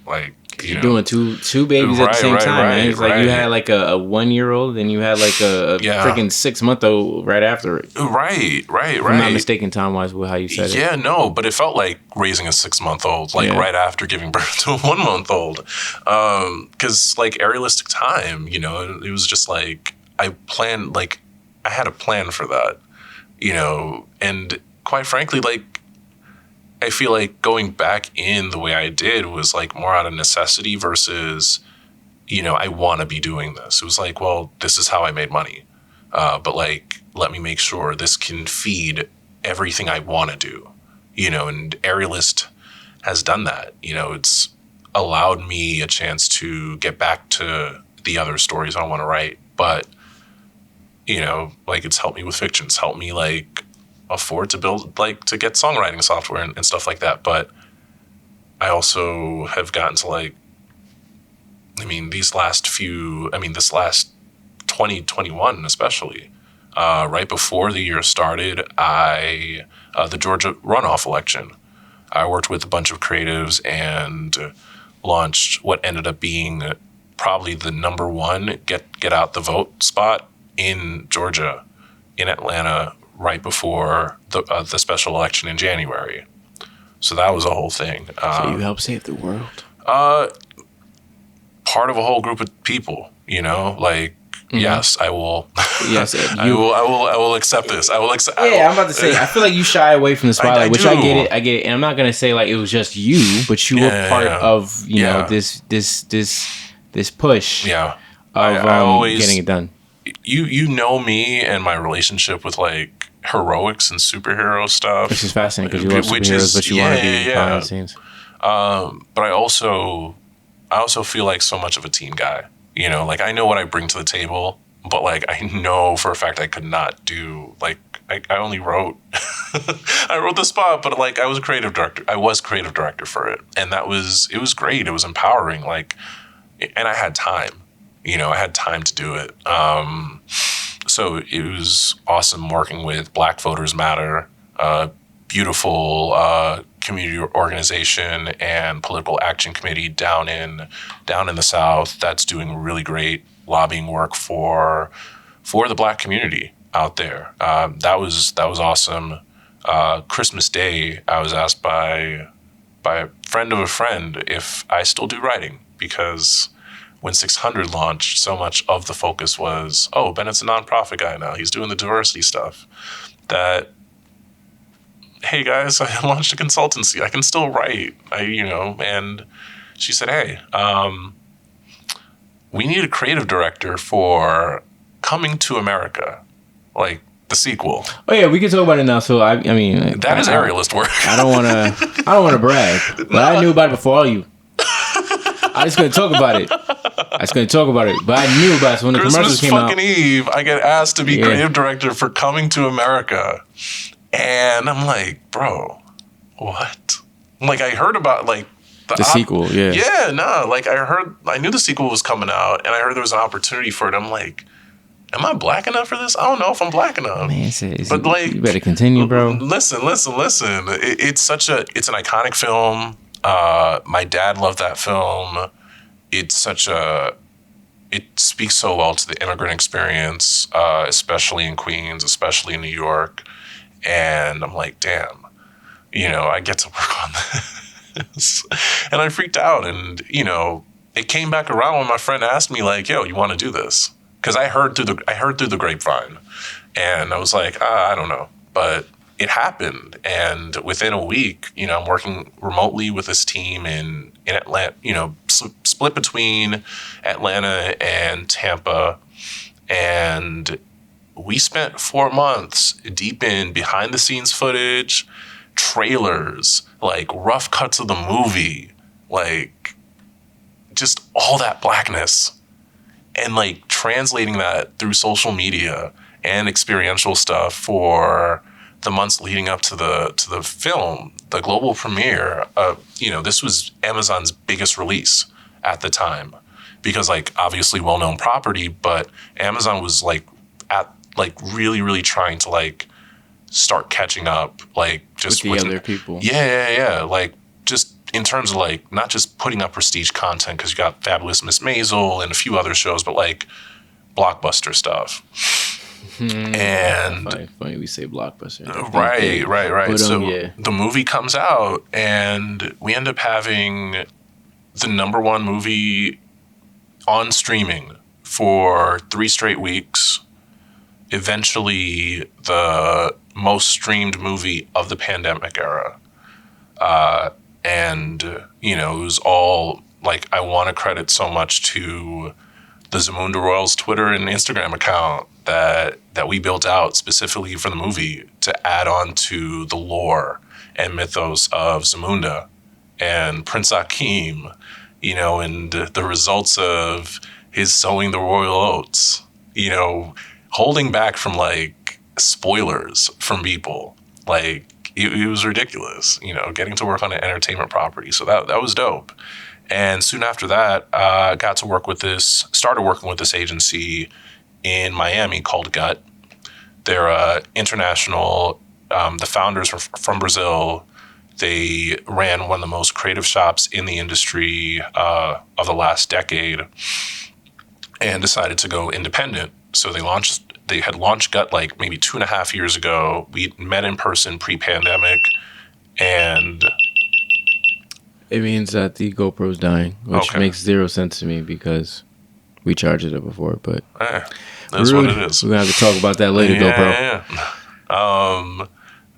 Like, you're doing two babies at the same time, man. It's like you had like a 1-year-old, and you had like a freaking 6-month-old right after it. Right. If I'm not mistaken, time-wise, with how you said it. Yeah, no, but it felt like raising a 6-month-old, right after giving birth to a 1-month-old. Because like Aerialistic time, it was just like I had a plan for that, and quite frankly, like, I feel like going back in the way I did was like more out of necessity versus, I want to be doing this. It was like, well, this is how I made money. But like, let me make sure this can feed everything I want to do, and Aerialist has done that. It's allowed me a chance to get back to the other stories I want to write. But, like, it's helped me with fiction. It's helped me like afford to build, like, to get songwriting software and stuff like that. But I also have gotten to like, this last 2021 especially, right before the year started, the Georgia runoff election, I worked with a bunch of creatives and launched what ended up being probably the number one get out the vote spot in Georgia, in Atlanta, right before the special election in January. So that was a whole thing. So you helped save the world? Part of a whole group of people, like, yes, I will. Yes, I will accept this. I will accept. Yeah, I'm about to say, I feel like you shy away from the spotlight, which I get it. And I'm not gonna say like it was just you, but you were part of, this push. Yeah, of always, getting it done. You know me and my relationship with like heroics and superhero stuff, which is fascinating because you love superheroes, but you want to be behind the scenes. But I also feel like so much of a team guy. Like I know what I bring to the table, but like I know for a fact I could not do, like, I only wrote I wrote the spot, but like I was creative director for it, and it was great. It was empowering, like, and I had time. I had time to do it. so it was awesome working with Black Voters Matter, beautiful community organization and political action committee down in the South that's doing really great lobbying work for the Black community out there. That was awesome. Christmas Day, I was asked by a friend of a friend if I still do writing, because when 600 launched, so much of the focus was, oh, Bennett's a nonprofit guy now. He's doing the diversity stuff. That, hey guys, I launched a consultancy. I can still write. And she said, hey, we need a creative director for Coming to America, like the sequel. Oh yeah, we can talk about it now. So I mean, that is aerialist work. I don't want to brag, but I knew about it before all you. I just couldn't talk about it. But I knew about it. So when the commercials came out, Christmas fucking Eve, I get asked to be creative director for Coming to America, and I'm like, bro, what? Like, I heard about like the sequel. I knew the sequel was coming out, and I heard there was an opportunity for it. I'm like, am I black enough for this? I don't know if I'm black enough. Man, but like, you better continue, bro. Listen. It's an iconic film. My dad loved that film. It speaks so well to the immigrant experience, especially in Queens, especially in New York. And I'm like, damn, I get to work on this. And I freaked out. And, it came back around when my friend asked me, like, yo, you want to do this? Because I heard through the grapevine. And I was like, I don't know. But it happened. And within a week, I'm working remotely with this team in Atlanta, split between Atlanta and Tampa. And we spent 4 months deep in behind the scenes footage, trailers, like rough cuts of the movie, like just all that blackness, and like translating that through social media and experiential stuff for the months leading up to the film, the global premiere. This was Amazon's biggest release at the time, because like obviously well-known property, but Amazon was like really, really trying to like start catching up, like just with the other people. Yeah. Like just in terms of like not just putting up prestige content, because you got Fabulous Miss Maisel and a few other shows, but like blockbuster stuff. And funny we say blockbuster. Right. But, so the movie comes out, and we end up having the #1 movie on streaming for 3 straight weeks. Eventually, the most streamed movie of the pandemic era. And it was all like, I want to credit so much to the Zamunda Royals Twitter and Instagram account that we built out specifically for the movie to add on to the lore and mythos of Zamunda and Prince Akeem, and the results of his sowing the royal oats, holding back from like spoilers from people. Like it was ridiculous, getting to work on an entertainment property. So that was dope. And soon after that, started working with this agency in Miami called Gut. They're international. The founders are from Brazil. They ran one of the most creative shops in the industry of the last decade, and decided to go independent. So they had launched Gut like maybe 2.5 years ago. We met in person pre-pandemic, and it means that the GoPro's dying, which makes zero sense to me because we charged it up before. But that's what it is. We're gonna have to talk about that later, GoPro. Yeah.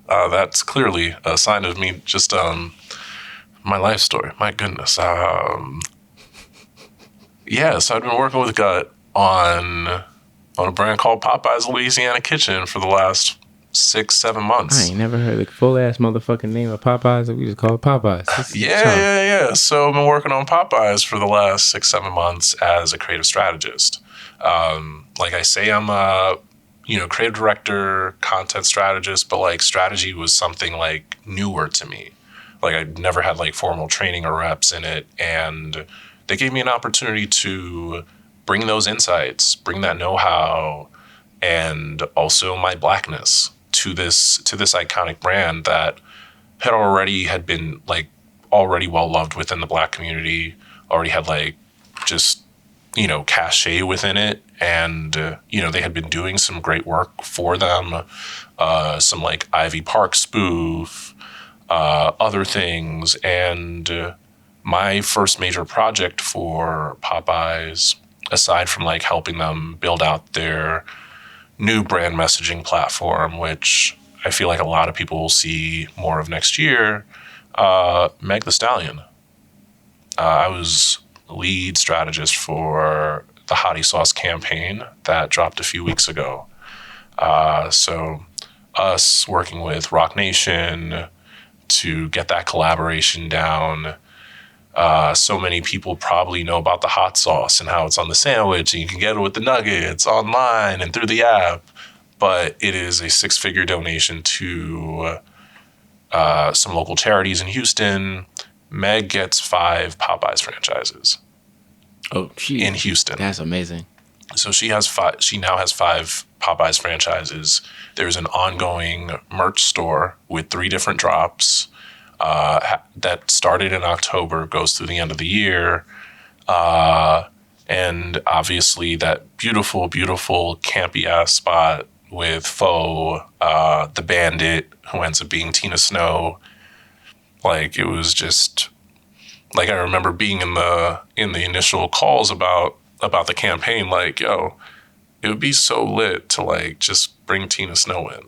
That's clearly a sign of me just my life story. My goodness. So I've been working with Gut on a brand called Popeye's Louisiana Kitchen for the last 6-7 months. I ain't never heard the full ass motherfucking name of Popeyes. We just call it Popeyes. Yeah. So I've been working on Popeyes for the last 6-7 months as a creative strategist. Like I say, I'm a creative director, content strategist, but like strategy was something like newer to me. Like I'd never had like formal training or reps in it, and they gave me an opportunity to bring those insights, bring that know-how, and also my blackness to this iconic brand that had been like already well loved within the Black community, already had like just, you know, cachet within it. And, you know, they had been doing some great work for them, some like Ivy Park spoof, other things. And my first major project for Popeyes, aside from like helping them build out their new brand messaging platform, which I feel like a lot of people will see more of next year, Meg the Stallion. I was lead strategist for the Hottie Sauce campaign that dropped a few weeks ago. So us working with Rock Nation to get that collaboration down. So many people probably know about the hot sauce and how it's on the sandwich, and you can get it with the nuggets online and through the app. But it is a 6-figure donation to some local charities in Houston. Meg gets 5 Popeyes franchises. Oh, in Houston. That's amazing. So she has 5. She now has 5 Popeyes franchises. There's an ongoing merch store with 3 different drops that started in October, goes through the end of the year. And obviously that beautiful, beautiful campy ass spot with Faux, the bandit, who ends up being Tina Snow. Like, it was just, like, I remember being in the initial calls about the campaign, like, yo, it would be so lit to like just bring Tina Snow in.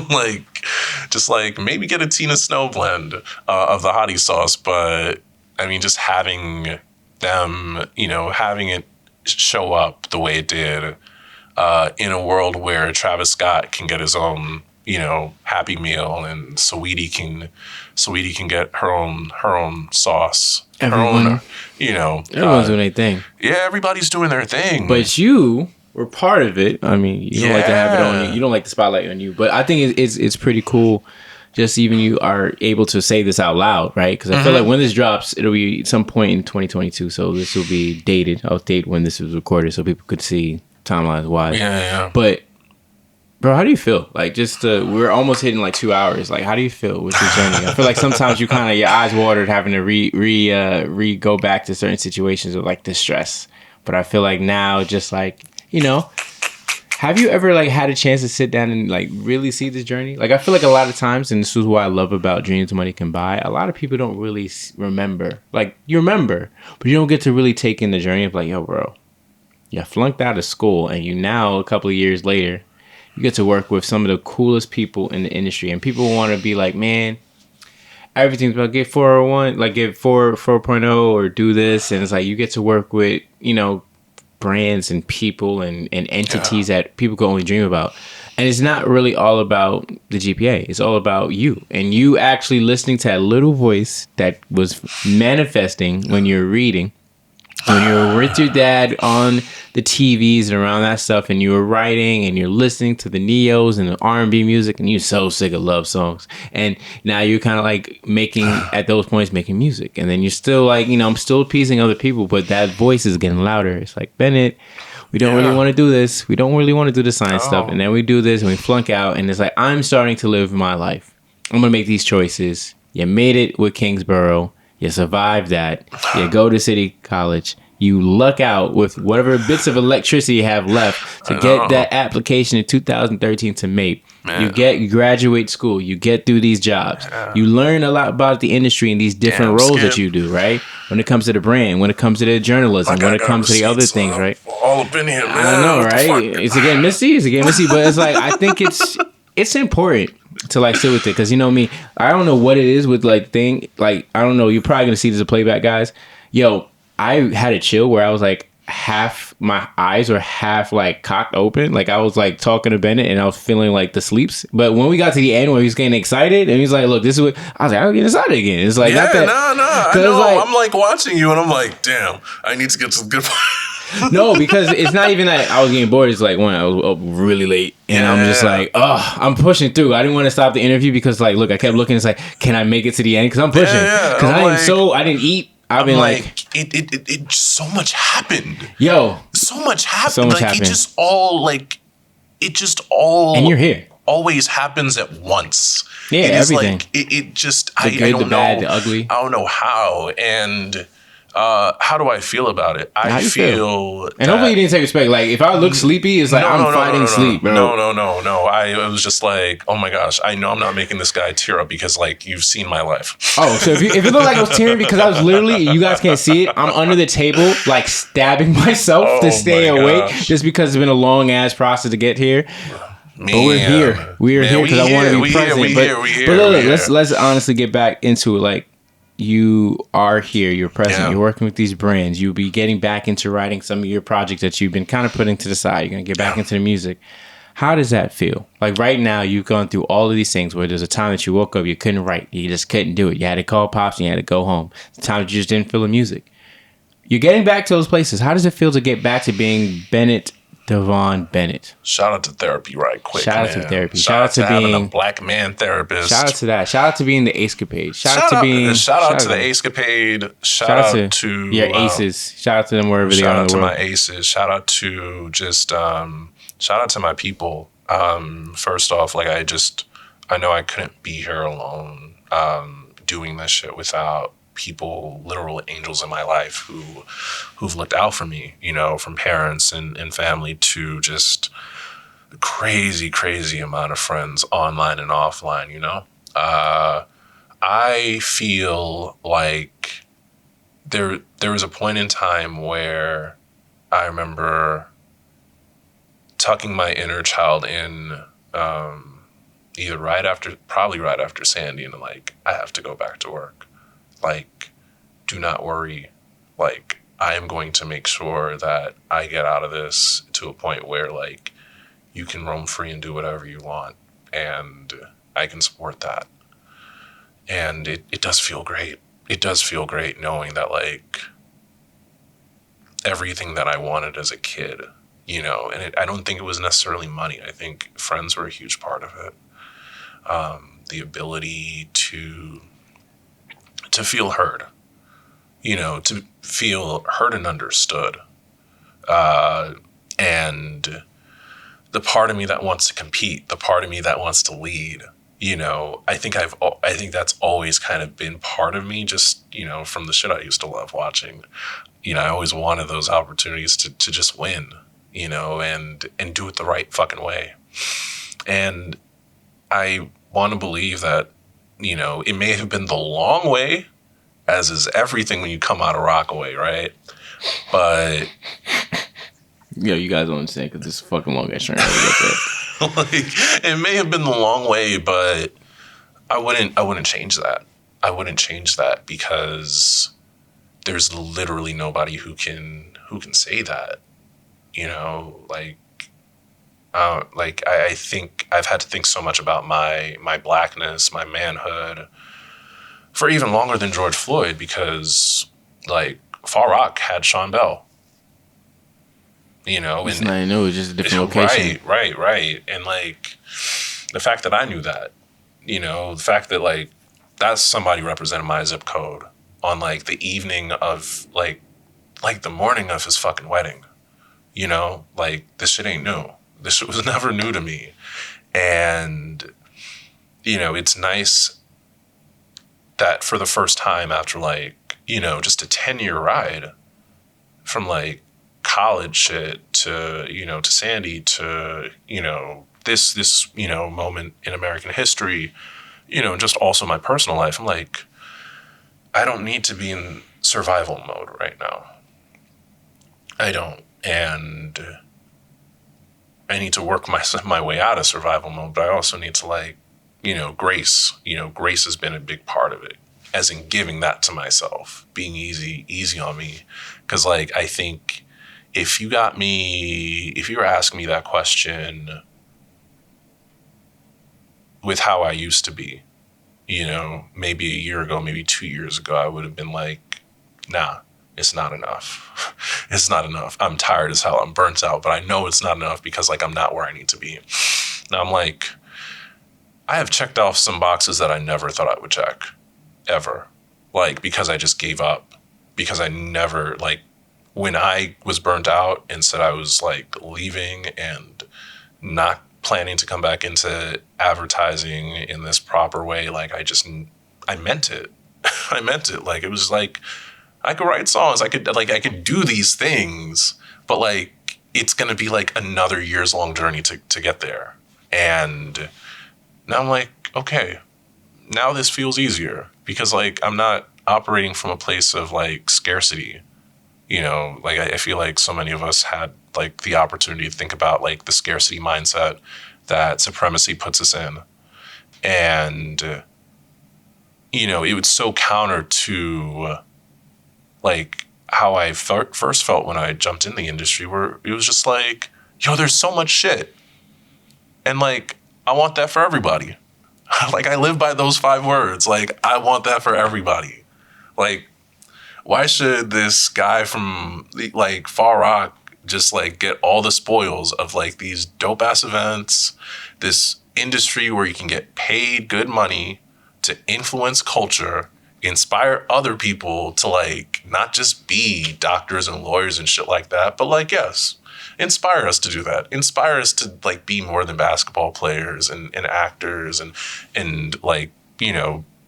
Like, just like maybe get a Tina Snow blend of the Hottie Sauce. But I mean, just having them, you know, having it show up the way it did in a world where Travis Scott can get his own, you know, Happy Meal, and Saweetie can get her own sauce. Everyone, her own, you know, everyone's doing their thing. Yeah, everybody's doing their thing. But you were part of it. I mean, you don't like to have it on you. You don't like the spotlight on you. But I think it's pretty cool. Just even you are able to say this out loud, right? Because I feel like when this drops, it'll be at some point in 2022. So this will be dated. I'll date when this was recorded so people could see timelines wise. Yeah. But bro, how do you feel? Like, just we're almost hitting like 2 hours. Like, how do you feel with your journey? I feel like sometimes you kind of your eyes watered having to go back to certain situations of like distress. But I feel like now, just like, you know, have you ever like had a chance to sit down and like really see this journey? Like, I feel like a lot of times, and this is what I love about Dreams Money Can Buy, a lot of people don't really remember. Like, you remember, but you don't get to really take in the journey of like, yo, bro, you flunked out of school, and you now a couple of years later, you get to work with some of the coolest people in the industry, and people want to be like, man, everything's about get 401, like get 4.0 or do this, and it's like you get to work with, you know, brands and people and entities that people can only dream about. And it's not really all about the GPA. It's all about you and you actually listening to that little voice that was manifesting when you're reading, when you were with your dad on the TVs and around that stuff, and you were writing and you're listening to the Neos and the R&B music, and you're so sick of love songs. And now you're kind of like making, at those points, making music. And then you're still like, you know, I'm still appeasing other people, but that voice is getting louder. It's like, Bennett, we don't really want to do this. We don't really want to do the science stuff. And then we do this and we flunk out. And it's like, I'm starting to live my life. I'm going to make these choices. You made it with Kingsborough. You survived that. You go to City College. You luck out with whatever bits of electricity you have left to get that application in 2013 to MAPE. Man. You graduate school. You get through these jobs. Yeah. You learn a lot about the industry and these different roles that you do, right? When it comes to the brand, when it comes to the journalism, when it comes to the other things, right? All up in here, man. I know, right? It's getting messy. But it's like, I think it's important to like sit with it, because you know me, I don't know what it is with like I don't know. You're probably gonna see this as a playback, guys. Yo, I had a chill where I was like half, my eyes were half like cocked open. Like I was like talking to Bennett and I was feeling like the sleeps. But when we got to the end where he was getting excited and he's like, look, this is what I was like, I'm getting excited again. It's like, not that. No. I know. Like, I'm like watching you and I'm like, damn, I need to get some good. No, because it's not even that I was getting bored. It's like when I was up really late and I'm just like, oh, I'm pushing through. I didn't want to stop the interview because like, look, I kept looking. It's like, can I make it to the end? Because I'm pushing. Because I didn't eat. I've been like it so much happened. Yo. So much happened. It just all like it just all and you're here. Always happens at once. Yeah, it is everything. Like, it just The good, I don't the bad, know. the ugly. I don't know how. And how do I feel about it? I feel and hopefully you didn't take respect. Like if I look sleepy, it's like I'm fighting sleep, bro. No. I was just like, oh my gosh, I know I'm not making this guy tear up because like you've seen my life. Oh, so if it looked like I was tearing because I was literally, you guys can't see it, I'm under the table like stabbing myself to stay awake just because it's been a long ass process to get here. Man, but we're here. We're here because I want to be present. But look, let's honestly get back into it. Like, you are here. You're present. Yeah. You're working with these brands. You'll be getting back into writing some of your projects that you've been kind of putting to the side. You're going to get back into the music. How does that feel? Like right now, you've gone through all of these things where there's a time that you woke up, you couldn't write. You just couldn't do it. You had to call Pops and you had to go home. The time that you just didn't feel the music. You're getting back to those places. How does it feel to get back to being Bennett Bennett? Shout out to therapy right quick. Shout out to therapy. Shout out to being having a black man therapist. Shout out to that. Shout out to being the Escapade. Shout out to the Escapade. Shout out to your aces. Shout out to them wherever they are in the world. Shout out to my aces. Shout out to just shout out to my people. First off, like I know I couldn't be here alone doing this shit without people, literal angels in my life who've looked out for me, you know, from parents and family to just crazy amount of friends online and offline, you know. I feel like there was a point in time where I remember tucking my inner child in probably right after Sandy, and like, I have to go back to work. Like, do not worry. Like, I am going to make sure that I get out of this to a point where, like, you can roam free and do whatever you want. And I can support that. And it does feel great. It does feel great knowing that, like, everything that I wanted as a kid, you know, and I don't think it was necessarily money. I think friends were a huge part of it. The ability to feel heard, you know, to feel heard and understood. And the part of me that wants to compete, the part of me that wants to lead, you know, I think that's always kind of been part of me, just, you know, from the shit I used to love watching. You know, I always wanted those opportunities to just win, you know, and do it the right fucking way. And I want to believe that, you know, it may have been the long way, as is everything when you come out of Rockaway, right? But yo, you guys don't understand because this is fucking long ass train. Like, it may have been the long way, but I wouldn't change that. I wouldn't change that because there's literally nobody who can say that. You know, like I think I've had to think so much about my blackness, my manhood, for even longer than George Floyd, because like Far Rock had Sean Bell. You know, and I know it's just a different location. Right. And like the fact that I knew that, you know, the fact that like that's somebody representing my zip code on like the evening of like the morning of his fucking wedding. You know, like this shit ain't new. This shit was never new to me. And, you know, it's nice that for the first time after like, you know, just a 10-year ride from like college shit to, you know, to Sandy to, you know, this, you know, moment in American history, you know, and just also my personal life. I'm like, I don't need to be in survival mode right now. I don't. And I need to work my way out of survival mode, but I also need to like, you know, grace has been a big part of it, as in giving that to myself, being easy on me. Cause like, I think if you were asking me that question with how I used to be, you know, maybe a year ago, maybe 2 years ago, I would have been like, nah, it's not enough. It's not enough. I'm tired as hell. I'm burnt out, but I know it's not enough because like I'm not where I need to be. Now I'm like, I have checked off some boxes that I never thought I would check, ever. Like, because I just gave up. Because I never, like, when I was burnt out and said I was like leaving and not planning to come back into advertising in this proper way. Like, I meant it. I meant it. Like, it was like, I could write songs. I could do these things, but like, it's going to be like another years long journey to get there. And now I'm like, okay, now this feels easier because like, I'm not operating from a place of like scarcity. Like I feel like so many of us had like the opportunity to think about like the scarcity mindset that supremacy puts us in. And, it was so counter to like how I first felt when I jumped in the industry, where it was just like, yo, there's so much shit. And like, I want that for everybody. Like, I live by those 5 words. Like, I want that for everybody. Like, why should this guy from like Far Rock just like get all the spoils of like these dope ass events, this industry where you can get paid good money to influence culture, inspire other people to like not just be doctors and lawyers and shit like that, but like, yes, inspire us to do that. Inspire us to like be more than basketball players and actors and like,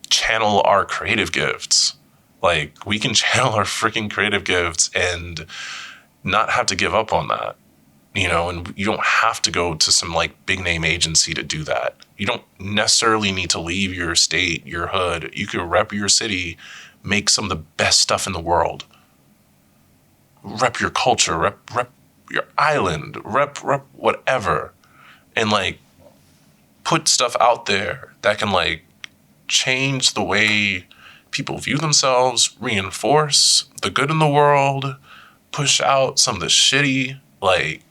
channel our creative gifts. Like, we can channel our freaking creative gifts and not have to give up on that, and you don't have to go to some like big name agency to do that. You don't necessarily need to leave your state, your hood. You could rep your city, make some of the best stuff in the world. Rep your culture, rep your island, rep whatever. And like, put stuff out there that can like change the way people view themselves, reinforce the good in the world, push out some of the shitty, like,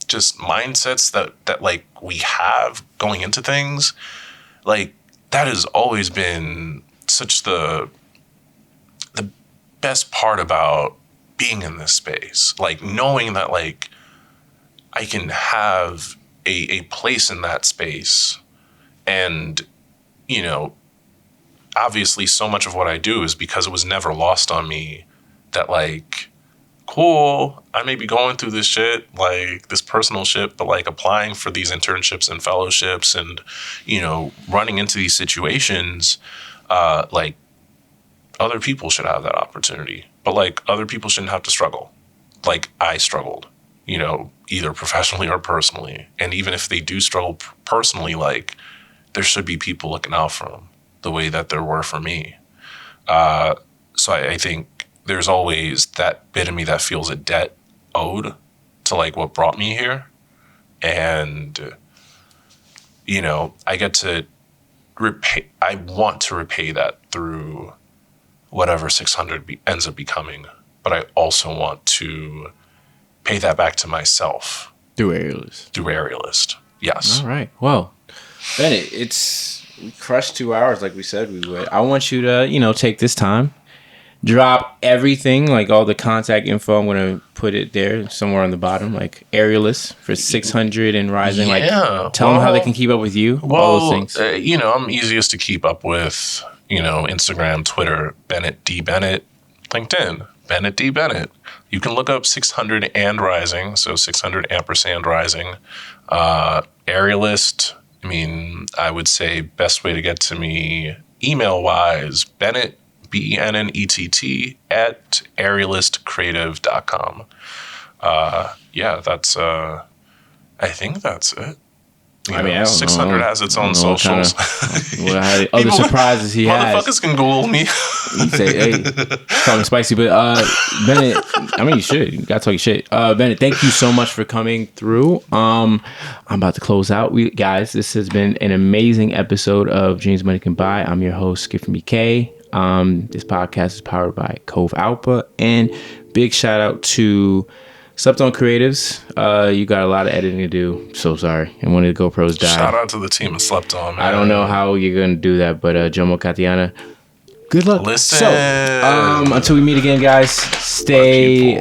just mindsets that like we have going into things. Like, that has always been such the best part about being in this space. Like, knowing that like I can have a place in that space. And, obviously so much of what I do is because it was never lost on me that like, cool, I may be going through this shit, like this personal shit, but like applying for these internships and fellowships and, running into these situations, like other people should have that opportunity, but like other people shouldn't have to struggle. Like I struggled, either professionally or personally. And even if they do struggle personally, like there should be people looking out for them the way that there were for me. So I think there's always that bit of me that feels a debt owed to like what brought me here. And, I get to I want to repay that through whatever 600 ends up becoming. But I also want to pay that back to myself. Through Aerialist. Yes. All right. Well, Bennett, we crushed 2 hours like we said we would. I want you to, take this time, drop everything, like all the contact info. I'm going to put it there somewhere on the bottom, like Aerialist for 600 and rising. Yeah, like, tell them how they can keep up with you, all those things. I'm easiest to keep up with, Instagram, Twitter, Bennett D. Bennett, LinkedIn, Bennett D. Bennett. You can look up 600 and rising, so 600 ampersand rising. Aerialist, I would say best way to get to me email-wise, Bennett, BENNETT, at aerialistcreative.com. That's, I think that's it. I don't 600 know. has its own socials. Other surprises he has. Motherfuckers can Google me. You say, hey, talking spicy, but Bennett, you should. You gotta talk your shit. Bennett, thank you so much for coming through. I'm about to close out. Guys, this has been an amazing episode of Dreams Money Can Buy. I'm your host, Skip from BK. This podcast is powered by Cove Alpha, and big shout out to Slept On Creatives. You got a lot of editing to do. So sorry. And one of the GoPros died. Shout out to the team of Slept On, man. I don't know how you're going to do that, but Jomo Katiana, Good luck. Listen. So, until we meet again, guys, stay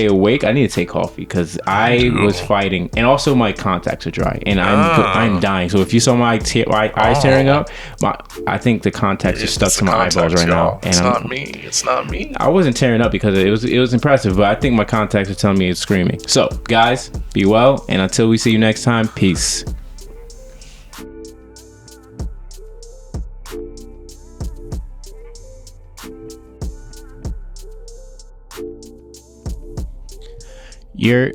awake. I need to take coffee because I was fighting, and also my contacts are dry, and I'm dying. So if you saw my eyes tearing up, I think the contacts are stuck to my eyeballs right now. And It's not me. I wasn't tearing up because it was impressive, but I think my contacts are telling me it's screaming. So, guys, be well, and until we see you next time, peace. You're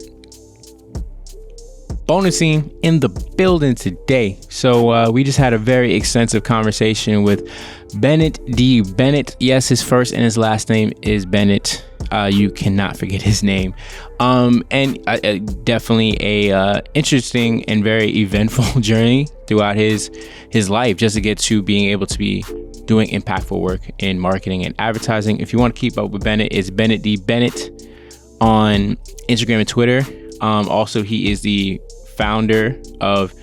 bonusing in the building today. So we just had a very extensive conversation with Bennett Bennett. Yes, his first and his last name is Bennett. You cannot forget his name. And definitely a interesting and very eventful journey throughout his life, just to get to being able to be doing impactful work in marketing and advertising. If you want to keep up with Bennett, it's Bennett Bennett on Instagram and Twitter. Also, he is the founder of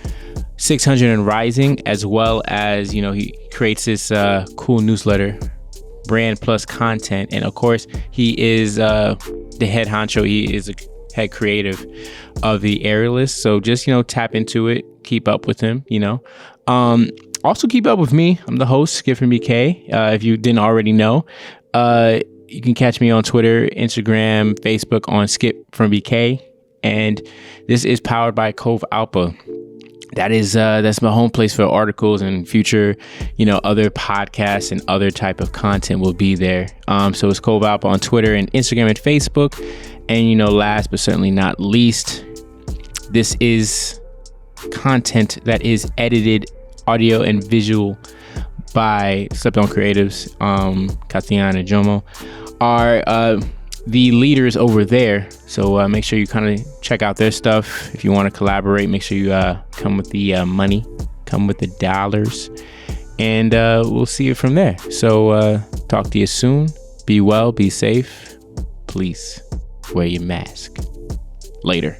600 and Rising, as well as, he creates this cool newsletter, Brand Plus Content. And of course, he is the head honcho. He is a head creative of the Aerialist. So just, tap into it, keep up with him, Also keep up with me. I'm the host, Skip from BK. If you didn't already know, you can catch me on Twitter, Instagram, Facebook on Skip from BK. And this is powered by Cove Alpha. That's my home place for articles and future, other podcasts and other type of content will be there. So it's Cove Alpha on Twitter and Instagram and Facebook. And, last but certainly not least, this is content that is edited audio and visual by Slept On Creatives. Katiana and Jomo are the leaders over there. So make sure you kind of check out their stuff. If you want to collaborate, make sure you come with the money, come with the dollars, and we'll see you from there. So talk to you soon. Be well, be safe. Please wear your mask. Later.